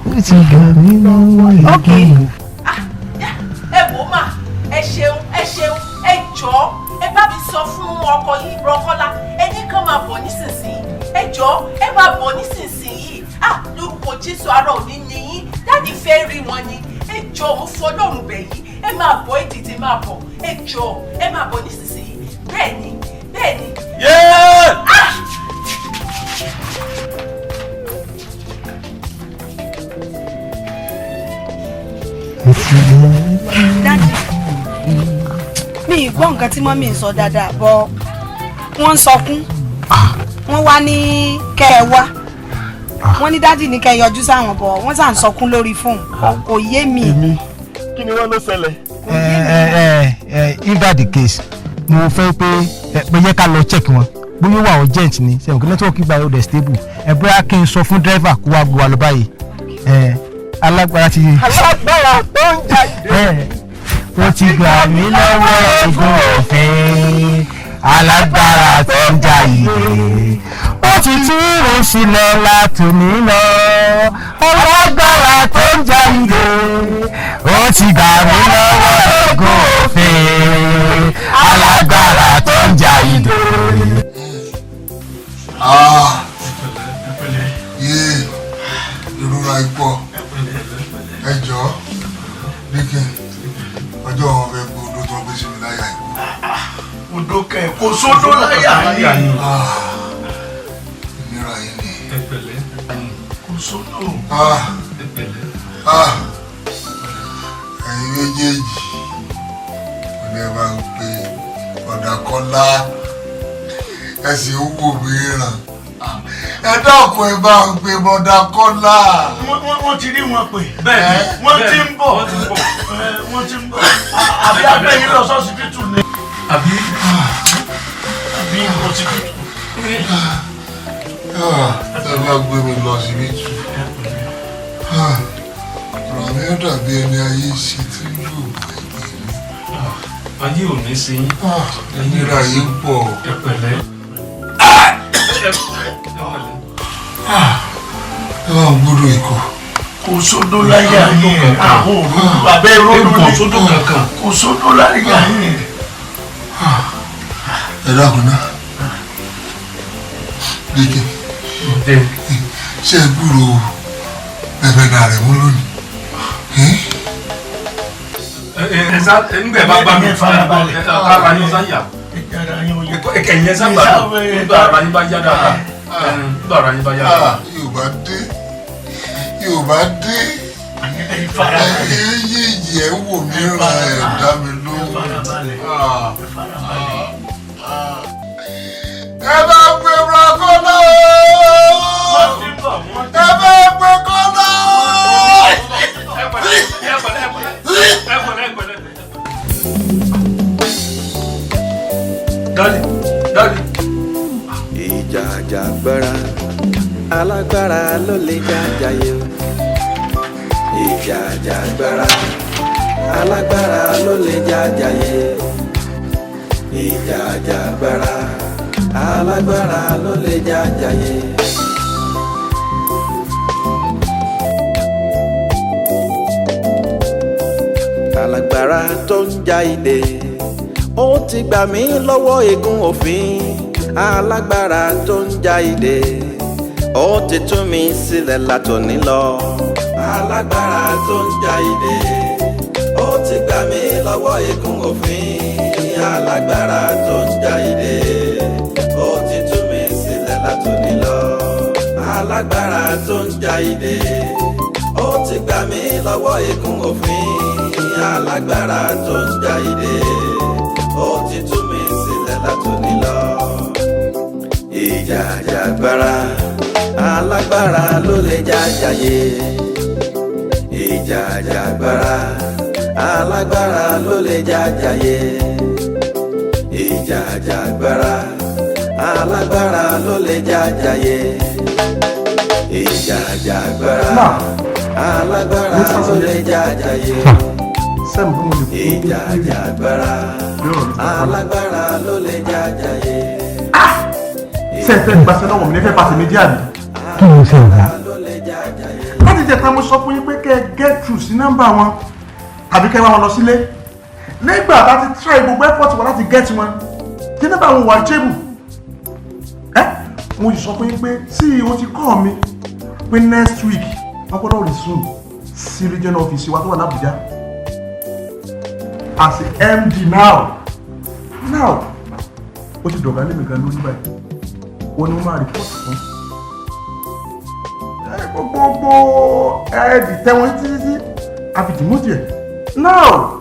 Ó ti gbà mí lọ́wọ́ ègún òfin. Ẹ wò mà ẹ ṣeun ẹ jọ̀ọ́ ẹ bá mi sọ fún ọkọ yìí Bùrọ̀kọ́lá ẹni kan máa bọ̀ nísinsìnyí ẹ jọ̀ọ́ ẹ máa bọ̀ nísinsìnyí lórúkọ Jésù ara ò ní níyín dáàdì fẹ́ rí wọn ni ẹ jọ̀ọ́ mo fọlọ́run bẹ̀ yìí ẹ máa bọ̀ ẹ tètè máa bọ̀ ẹ jọ̀ọ́ ẹ máa bọ̀ nísinsìnyí bẹ́ẹ̀ ni. Daddy, mi gbọ́ nǹkan tí mọ́mí ń sọ dáadáa bọ́ wọ́n ń sọkún wọ́n wá ní kẹ́ ẹ wá wọ́n ní dádì ní kẹ́ ẹ yọjú sáwọn bọ̀ wọ́n sà ń sọkún lórí fóònù kò yé mi. Kí ni wọ́n ló ṣẹlẹ̀? In that the case mo fẹ́ pé yẹ ká lọ check wọn bóyá wà urgent ni sẹ́wọ̀n kí network gba ó dẹ̀ stable bóyá kí n sọ fún driver kó wá gbọ́ wa lọ báyìí alágbára ti. Alágbára tó ń jà ìdè. Ó ti gbà mí lọ́wọ́ ègún òfin alágbára tó ń jà ìdè. Ó ti tú mi sílẹ̀ látòní lọ alágbára tó ń jà ìdè. Ó ti gbà mí lọ́wọ́ ègún òfin alágbára tó ń jà ìdè. Ìrora ipò ẹjọ́ díkìn ọjọ́ wọn fẹ́ gbé odó tó ń gbé sí mi láyà yìí. Odó kẹ kò sódó láyà yìí. Ìnira yìí ni. Ẹ̀pẹ̀lẹ́ kò sódó. Ẹ̀yin méjèèjì kò ní ẹ bá ń pe ọ̀dà Kọ́lá ẹ sì ń wò mí ràn. Ẹ dákun ẹ bá ń pe ọ̀dà Kọ́lá. Wọ́n ti rí wọn pè. Bẹ́ẹ̀ni wọ́n ti ń bọ̀. Wọ́n ti ń bọ̀. Àbí abẹ́yìn lọ sọ́sibítù ni. Àbí hospital. Ẹ bá gbé mi lọ síbítù. Ọ̀rọ̀ mi ó dàbí ẹni ayé ṣe tí yóò bá ẹgbẹ́ mi. Ayé ò ní sí yín. Ìnira yìí ń pọ̀. Ẹ̀pẹ̀lẹ́. Ẹ máa ń gbúdọ̀ ikọ̀. Kò sódó láyà yìí. Àwọn òru abẹ́ ròdù ni. Kò sódó kankan. Kò sódó láyà yìí. Ẹ dákun náà. Díkì. Ṣé ẹ gbúrò bẹ̀bẹ̀ náà rẹ̀ mú lónìí? Ńgbẹ̀ bá gbà mí ara yín sáyà. Ẹ̀kẹ̀yìn ẹ̀sán gbàdọ̀ nígbà ara yín bá yá dáadáa. Nígbà ara yín bá yá dáadáa. Yorùbá dé. Yéèyì ẹ̀ wò mí ra ẹ̀dá mi lóhùn. Ẹ bá gbé Kọ́lá o! Ẹ bá gbé Kọ́lá o! Ìjà àjàgbara alágbára ló lè jàjàyè o. Ìjà àjàgbara alágbára ló lè jàjàyè. Ìjà àjàgbara alágbára ló lè jàjàyè. Alágbára tó ń jà ìdè ó ti gbà mí lọ́wọ́ ègún òfin. Alágbára tó ń jà ìdè ó ti tú mi sílẹ̀ látòní lọ. Alágbára tó ń jà ìdè ó ti gbà mí lọ́wọ́ ègún òfin. Alágbára tó ń jà ìdè ó ti tú mi sílẹ̀ látòní lọ. Alágbára tó ń jà ìdè ó ti gbà mí lọ́wọ́ ègún òfin. Alágbára tó ń jà ìdè ó ti tú mi sílẹ̀ látòní lọ. Ìjà àjàgbara alágbára ló lè jàjàyè. Ìjà àjàgbara alágbára ló lè jàjàyè. Ìjà àjàgbara alágbára ló lè jàjàyè. Ìjà àjàgbara alágbára ló lè jàjàyè. Ìjà àjàgbara alágbára ló lè jàjàyè. Ṣé ẹ fẹ́ gbàṣẹ lọ́wọ́ mi ní fẹ́ bá tèmi jẹ́ àbí? Kí ló ṣe ọ̀gá? Láti jẹ́ ká mo sọ fún yín pé kẹ́ ẹ get through sí nọ́mbà wọn tàbí kẹ́ ẹ wá wọn lọ sílé. Nígbà tá ti try gbogbo effort wa láti get wọn, tí nọ́mbà wọn wà jébù. Mo sì sọ fún yín pé CEO ti call mi pé next week wọ́n gbọ́dọ̀ resume sí regional office wa tó wà l'Abuja. As a MD now ó ti dọ̀gá lèmi gan lórí báyìí wọ́n ní wọ́n máa report fún gbogbo ẹ̀ẹ́dì tẹ́wọ́n títí àfìdímọ́ díẹ̀ now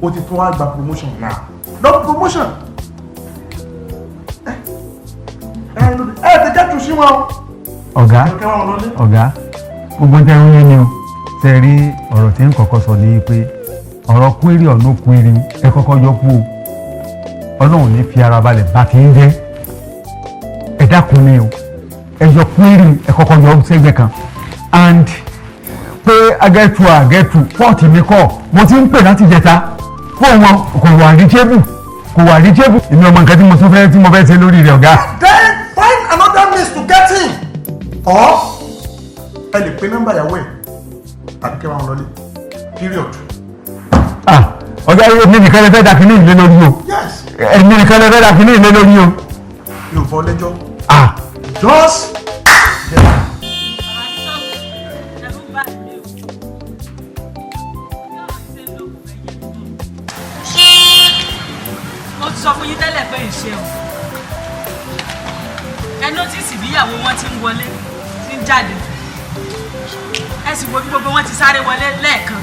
ó ti tún wá gba promotion now double promotion ẹ ti kẹ́tù sí wọn. ọ̀gá gbogbo tẹ́ ń yé ni o tẹ́ rí ọ̀rọ̀ tí ń kọ́kọ́ sọ ní pé ọ̀rọ̀ kúérì ọ̀nà kúérì ẹ kọ́kọ́ yọ kú o ọlọ́run ní fi ara balẹ̀ bá ti ń jẹ́ ẹ dákun ni o ẹ yọ kúérì ẹ kọ́kọ́ yọ sẹ́gbẹ̀ kan and pé agẹ́tù pọ́ọ̀tì mi kọ́ mo ti ń pè láti jẹta fún wọn kò wà ní tébù èmi ọmọ nǹkan tí mo fẹ́ ṣe lórí rẹ̀ ọ̀gá. Then find another means to get him or ẹ lè pe nọ́mbà ìyàwó ẹ̀ tàbí kẹ́ wọn lọlé period. ọ̀gá èmi nìkan lè fẹ́ dà kínní ìlé lórí o èmi nìkan lè fẹ́ dà kínní ìlé lórí o. yóò fọ lẹ́jọ́. just. mo ti sọ fún yín tẹ́lẹ̀ pé ìṣe o ẹ nọ́tìsì bí ìyàwó wọn ti ń wọlé ti ń jáde ẹ sì wo bí gbogbo wọn ti sáré wọlé lẹ́ẹ̀kan.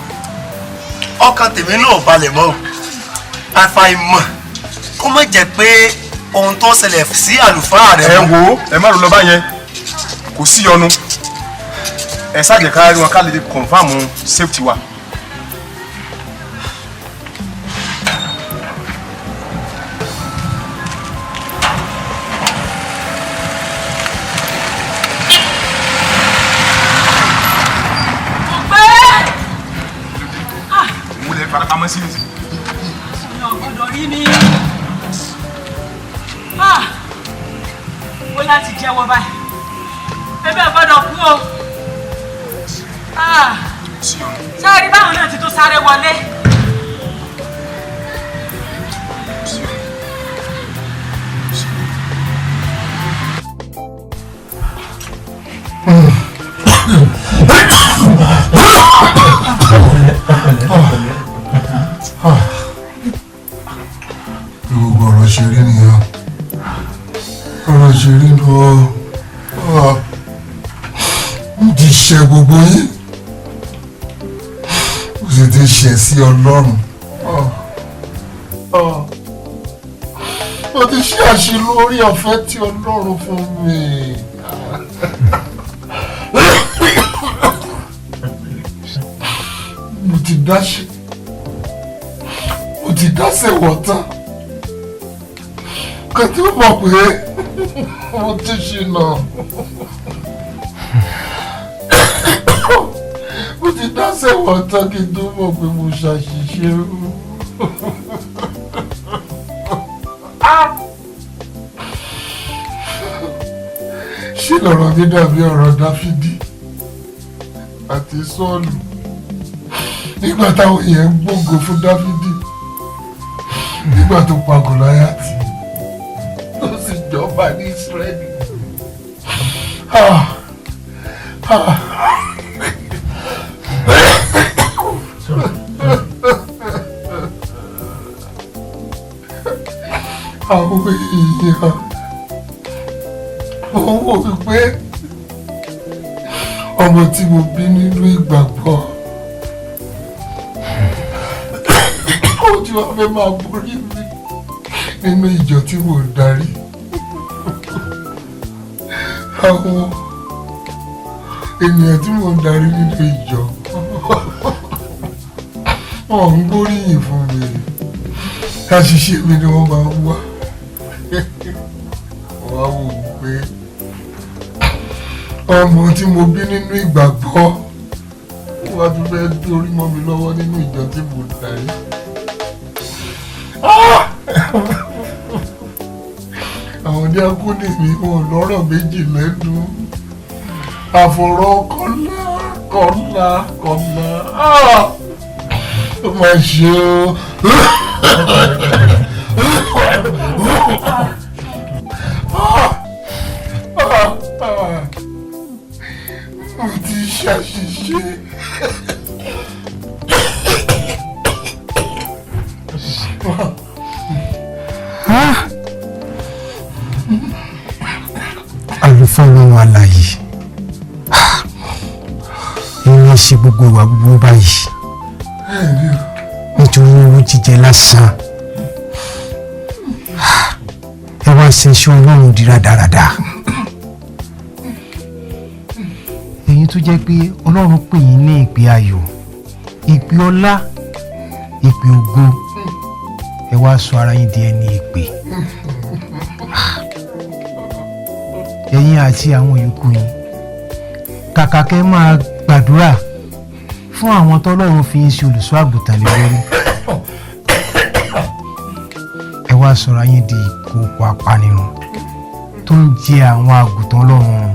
ọkàn tèmi náà balẹ̀ mọ́ àfàìmọ̀ kó má jẹ́ pé ohun tó ṣẹlẹ̀ sí àlùfáà rẹ̀. ẹ wo ẹ má lọ bá yẹn kò sí yọnu ẹ ṣáàjẹ ká rí wọn ká lè confam safety wa. Farapamọ́ sí ìsìn. Ọ̀nà ọ̀gbọ́dọ̀ rí mi. Ó láti jẹ́wọ́ báyìí. Bébí ọ̀gbọ́dọ̀ kú o. Sáré báwọn náà ti tó sáré wọlé. Gbogbo ọ̀rọ̀ ṣe rí nìyẹn. Ọ̀rọ̀ ṣe rí nù ọ́. Mo ti ṣe gbogbo yín. Mo sì ti ṣe sí Ọlọ́run. Mo ti ṣe àṣìlò orí ọ̀fẹ́ tí Ọlọ́run fún mi. Mo ti dáṣẹ́. Mo ti dáṣẹ́ wọ̀tá. Kò tí ó mọ̀ pé mo ti ṣìnà. Mo ti dáṣẹ́ wọ̀tá kí n tó mọ̀ pé mo ṣàṣìṣe. Ṣé lọ̀rọ̀ mi dàbí ọ̀rọ̀ Dáfídì àti Sọ́ọ̀lù nígbà táwọn èèyàn ń gbógo fún Dáfídì nígbà tó pa Gòláyátì tó sì jọba ní Ísírẹ́lì. Àwọn èèyàn wọ́n wò wípé ọmọ tí mo bí nínú ìgbàgbọ́ ojú wa fẹ́ máa borí mi nínú ìjọ tí mo ń darí. Àwọn ènìyàn tí mo ń darí nínú ìjọ wọn ń gbóríyìn fún mi, àṣìṣe mi ni wọ́n máa ń wá. Wọ́n á wò ó pé ọmọ tí mo bí nínú ìgbàgbọ́ wọ́n á tún fẹ́ dórí mọ́ mi lọ́wọ́ nínú ìjọ tí mo ń darí. Àwọn díákónì mi wọn lọ́rọ̀ méjì lẹ́nu àfọ̀rọ̀ kọ́lá ó mà ṣe o. Mo ti ṣàṣìṣe. Àlùfáà Ọlọ́run alààyè wọ́n ṣe gbogbo ìwà búburú báyìí nítorí owó jíjẹ lásán. Ẹ wá ṣe iṣẹ́ Ọlọ́run di rádaràda. Èyí tó jẹ́ pé Ọlọ́run pè yín ní ìpè ayọ̀, ìpè ọlá, ìpè ògo, ẹ wá sọ ara yín di ẹni ìpè. Ẹ̀yin àti àwọn yòókù yín kàkà kẹ́ máa gbàdúrà fún àwọn tọ́lọ́run fi ń ṣe olùṣọ́ àgùntàn lé lórí, ẹ wá sọ̀rọ̀ ayé di ìkòkò apanirun tó ń jẹ àwọn àgùntàn Ọlọ́run.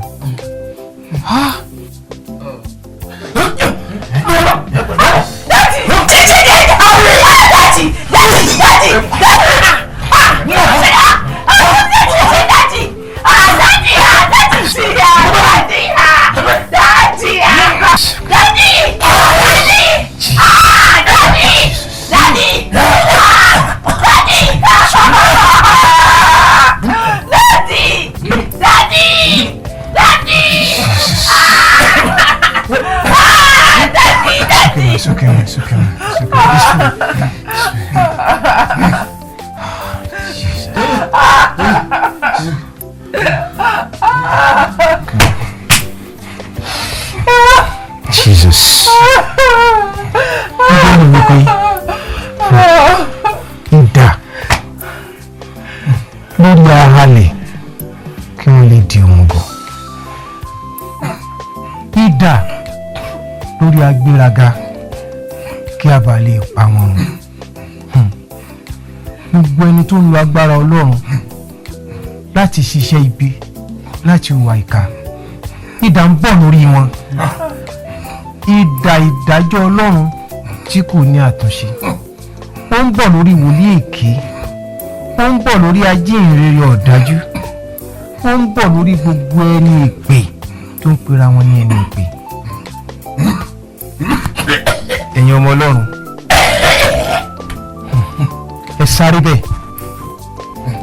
Jesus. Ìjọ ni wípé ìdá lórí ahalẹ̀ kí wọ́n lè di òmùgọ̀. Ìdá lórí agbéraga kí a bá lè pa wọn run. Gbogbo ẹni tó ń lo agbára Ọlọ́run láti ṣiṣẹ́ ibi láti hùwà ìkà, idà ń bọ̀ lórí wọn. Idà ìdájọ́ Ọlọ́run tí kò ní àtúnṣe. Ó ń bọ̀ lórí wòlíì èké. Ó ń bọ̀ lórí ajíhìnrere ọ̀dájú. Ó ń bọ̀ lórí gbogbo ẹni èpè tó ń pera wọn ní ẹni èpè. Ẹ̀yin ọmọ Ọlọ́run, ẹ sáré bẹ́ẹ̀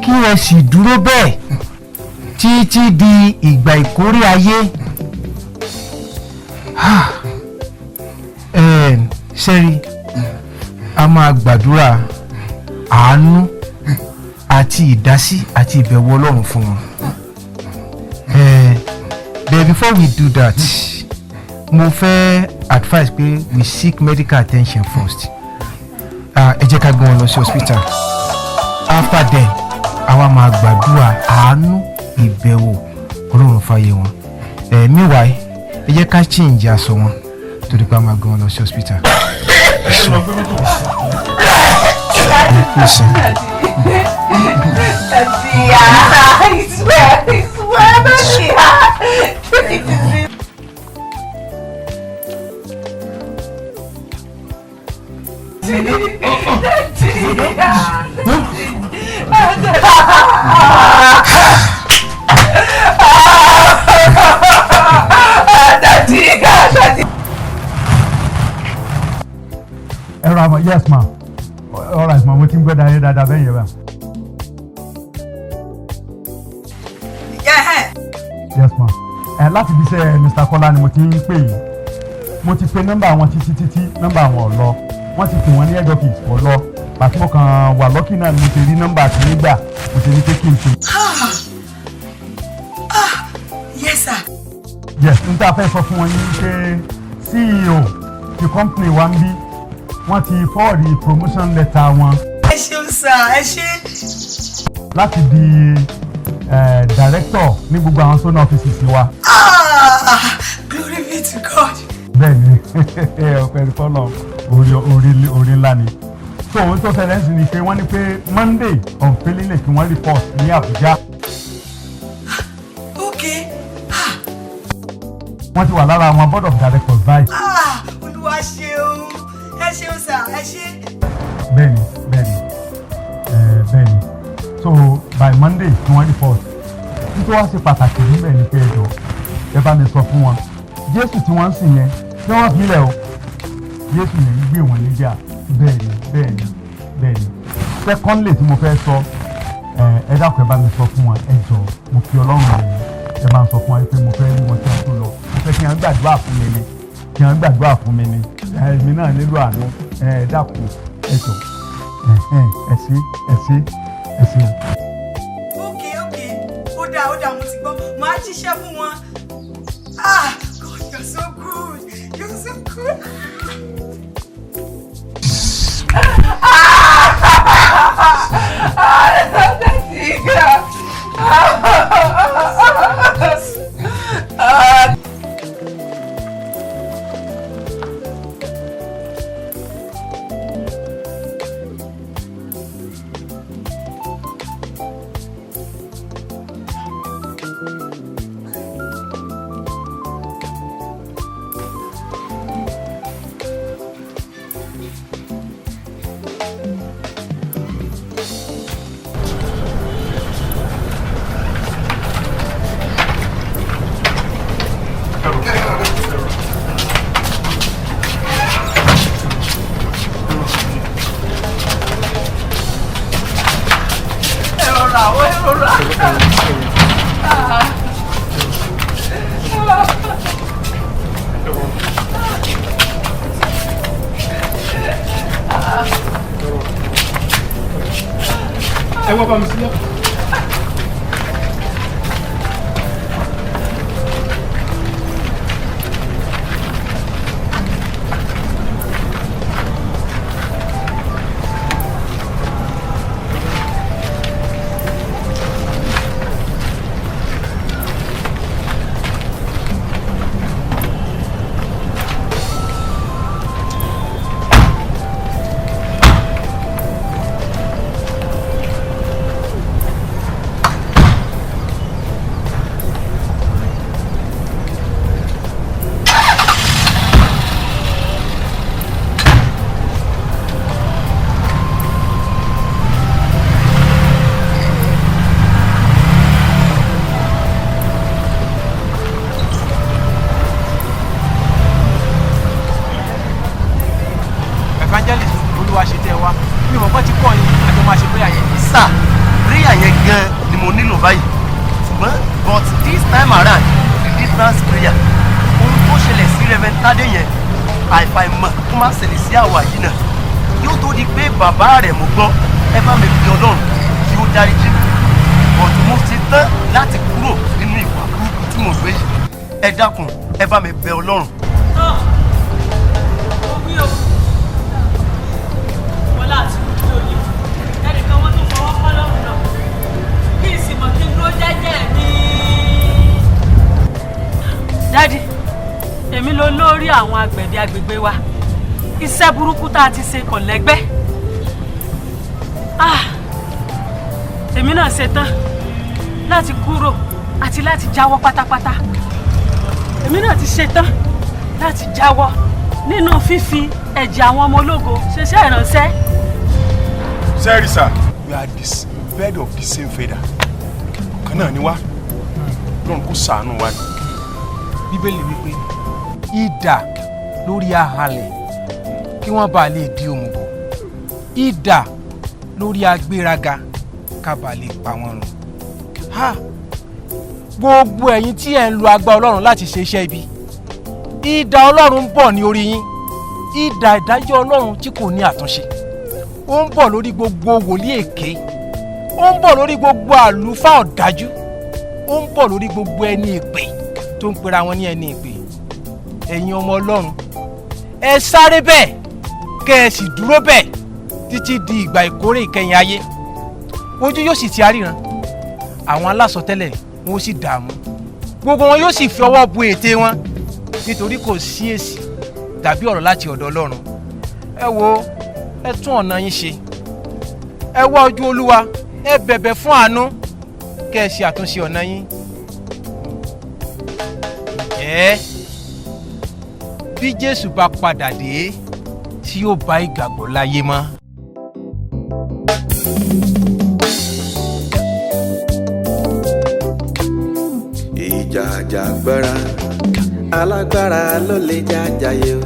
kí ẹ sì dúró bẹ́ẹ̀ títí di ìgbà ìkórè ayé. Sẹ́rí, a máa gbàdúrà àánú àti ìdásí àti ìbẹ̀wò Ọlọ́run fún wọn. But before we do that, mo fẹ́ advise pé we seek medical attention first. Ẹ jẹ́ ká gbé wọn lọ sí hospital. After then, àwa máa gbàdúrà àánú ìbẹ̀wò Ọlọ́run fáyé wọn. Meanwhile, ẹ jẹ́ ká change aṣọ wọn torí pé a máa gbé wọn lọ sí hospital. Listen. Yes, ma. All right, ma. Mo ti ń gbọ́ dáadáa bẹ́ẹ̀ yẹn bá. Yes, ma. Láti bí sẹ́ Mr. Kọ́lá ni mo ti ń pè yìí. Mo ti pe nọ́mbà wọn títí nọ́mbà wọn ò lọ. Wọ́n ti pè wọ́n ní head office ò lọ. Pàtó mo kàn wà lọ́kì náà ni mo ti rí nọ́mbà àti nígbà mo ti ní pé kí n pè. Yes, sir. Yes, n ta fẹ́ sọ fún wọn ní pé CEO ti company wa ń bí. Wọ́n ti fọ́ọ̀dì promotion letter wọn. Ẹ ṣeun sir, ẹ ṣe. Láti di director ní gbogbo àwọn zone offices wa. Glory be to God. Bẹ́ẹ̀ni, ọ̀pẹ̀ ìfọ́nà orí ńlá ni. So ohun tó ṣẹlẹ̀ sí ni pé wọ́n ní pé Monday unfailingly kí wọ́n report ní Abuja. Okay. Wọ́n ti wà lára àwọn board of directors báyìí. Olúwa ṣeun. Ẹ ṣeun sir, ẹ ṣe. Bẹ́ẹ̀ni. So by Monday kí wọ́n report. Nítorí wá ṣe pàtàkì níbẹ̀ ní pé ẹjọ́ ẹ bá mi sọ fún wọn. Jésù tí wọ́n ń sìn yẹn tí wọ́n fi lẹ̀ o. Jésù yẹn ń gbé wọn níjà. Bẹ́ẹ̀ni. Secondly tí mo fẹ́ sọ ẹ dákun ẹ bá mi sọ fún wọn ẹ jọ mo fi Ọlọ́run rẹ̀ yẹn ẹ bá ń sọ fún wọn pé mo fẹ́ rí wọn tí wọ́n tó lọ. Mo fẹ́ kí wọ́n gbàdúrà fún mi ni. Èmi náà nílò àánú ẹ dákun ẹ jọ ẹ ṣé. Okay. Ó dáa mo ti gbọ́. Màá jíṣẹ́ fún wọn. God, you're so good. You're so good. ẹ wá bá mi sílẹ̀. bàbá rẹ̀ mo gbọ́ ẹ bá mi fi ọlọ́run kí ó dáríjì mi ọ̀dùn mo ti tán láti kúrò nínú ìwà burúkú tí mo gbé yìí ẹ dákun ẹ bá mi bẹ ọlọ́run. wọlá àti ojú òye ẹnìkan wọn tó fọwọ́ kọ́ lọ́rùn náà kí n sì mọ̀ kí n dúró jẹ́jẹ́ mi. dádì èmi ló lórí àwọn àgbẹ̀dẹ agbègbè wa iṣẹ́ burúkú tá a ti ṣe kò lẹ́gbẹ́ èmi náà ṣetán láti kúrò àti láti jáwọ́ pátápátá èmi náà ti ṣetán láti jáwọ́ nínú fífi ẹ̀jẹ̀ àwọn ọmọ ológo ṣiṣẹ́ ìránṣẹ́. Sorry sir, we are this bird of the same feather. Ọ̀kan náà ni wá lọ́run kó ṣàánú wa ni. Bíbélì wípé idà lórí ahalẹ̀ kí wọ́n bá lè di òmùgọ̀ idà lórí agbéraga ká bá lè pa wọ́n run. Gbogbo ẹ̀yin tí ẹ̀ ń lo agbára Ọlọ́run láti ṣe iṣẹ́ ibi idà Ọlọ́run ń bọ̀ ní orí yín idà ìdájọ́ Ọlọ́run tí kò ní àtúnṣe ó ń bọ̀ lórí gbogbo wòlíì èké ó ń bọ̀ lórí gbogbo àlùfáà ọ̀dájú ó ń bọ̀ lórí gbogbo ẹni èpè tó ń pera wọn ní ẹni èpè ẹ̀yin ọmọ Ọlọ́run ẹ sáré bẹ́ẹ̀ kẹ́ ẹ sì dúró bẹ́ẹ̀ títí di ìgbà ìkórè ìkẹyìn ayé ojú yóò sì ti aríran àwọn alásọtẹ́lẹ̀ wọn ó sì dààmú gbogbo wọn yóò sì fi ọwọ́ bu ètè wọn nítorí kò sí èsì tàbí ọ̀rọ̀ láti ọ̀dọ̀ Ọlọ́run ẹ wo ẹ tún ọ̀nà yín ṣe ẹ wá ojú Olúwa ẹ bẹ̀bẹ̀ fún àánú kẹ́ ẹ ṣe àtúnṣe ọ̀nà yín bí Jésù bá padà dé tí yóò bá ìgbàgbọ́ láyé mọ́. Ìjà àjàgbara alágbára ló lè jàjàyè o.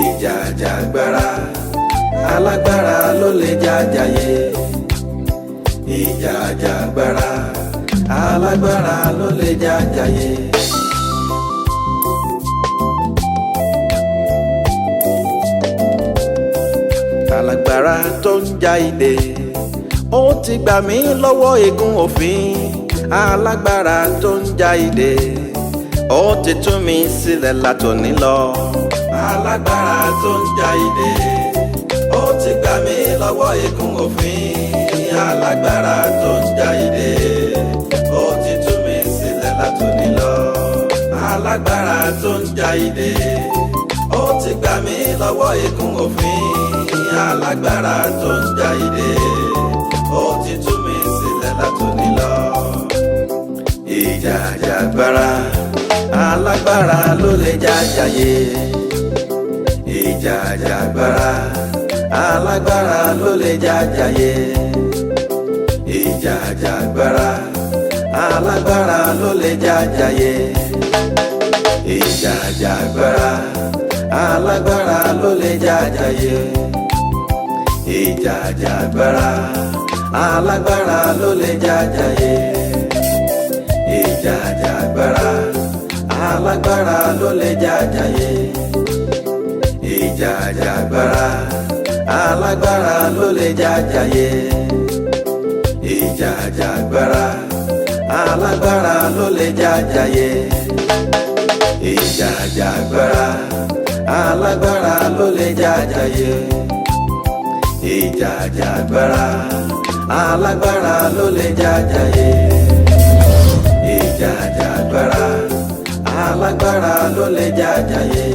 Ìjà àjàgbara alágbára ló lè jàjàyè. Ìjà àjàgbara alágbára ló lè jàjàyè. Alágbára tó ń jà ìdè ó ti gbà mí lọ́wọ́ ègún òfin. Alágbára tó ń jà ìdè ó ti tú mi sílẹ̀ látòní lọ. Alágbára tó ń jà ìdè ó ti gbà mí lọ́wọ́ ègún òfin. Alágbára tó ń jà ìdè ó ti tú mi sílẹ̀ látòní lọ. Alágbára tó ń jà ìdè ó ti gbà mí lọ́wọ́ ègún òfin. Alágbára tó ń jà ìdè ó ti tú mi sílẹ̀ látòní lọ. Ìjà àjàgbara alágbára ló lè jàjàyè. Ìjà àjàgbara alágbára ló lè jàjàyè. Ìjà àjàgbara alágbára ló lè jàjàyè. Ìjà àjàgbara alágbára ló lè jàjàyè. Ìjà àjàgbara alágbára ló lè jàjàyè. Ìjà àjàgbara alágbára ló lè jàjàyè. Ìjà àjàgbara alágbára ló lè jàjàyè. ìjà àjàgbara alágbára ló lè jàjàyè. Ìjà àjàgbara alágbára ló lè jàjàyè. Ìjà àjàgbara alágbára ló lè jàjàyè. Ìjà àjàgbara alágbára ló lè jàjàyè.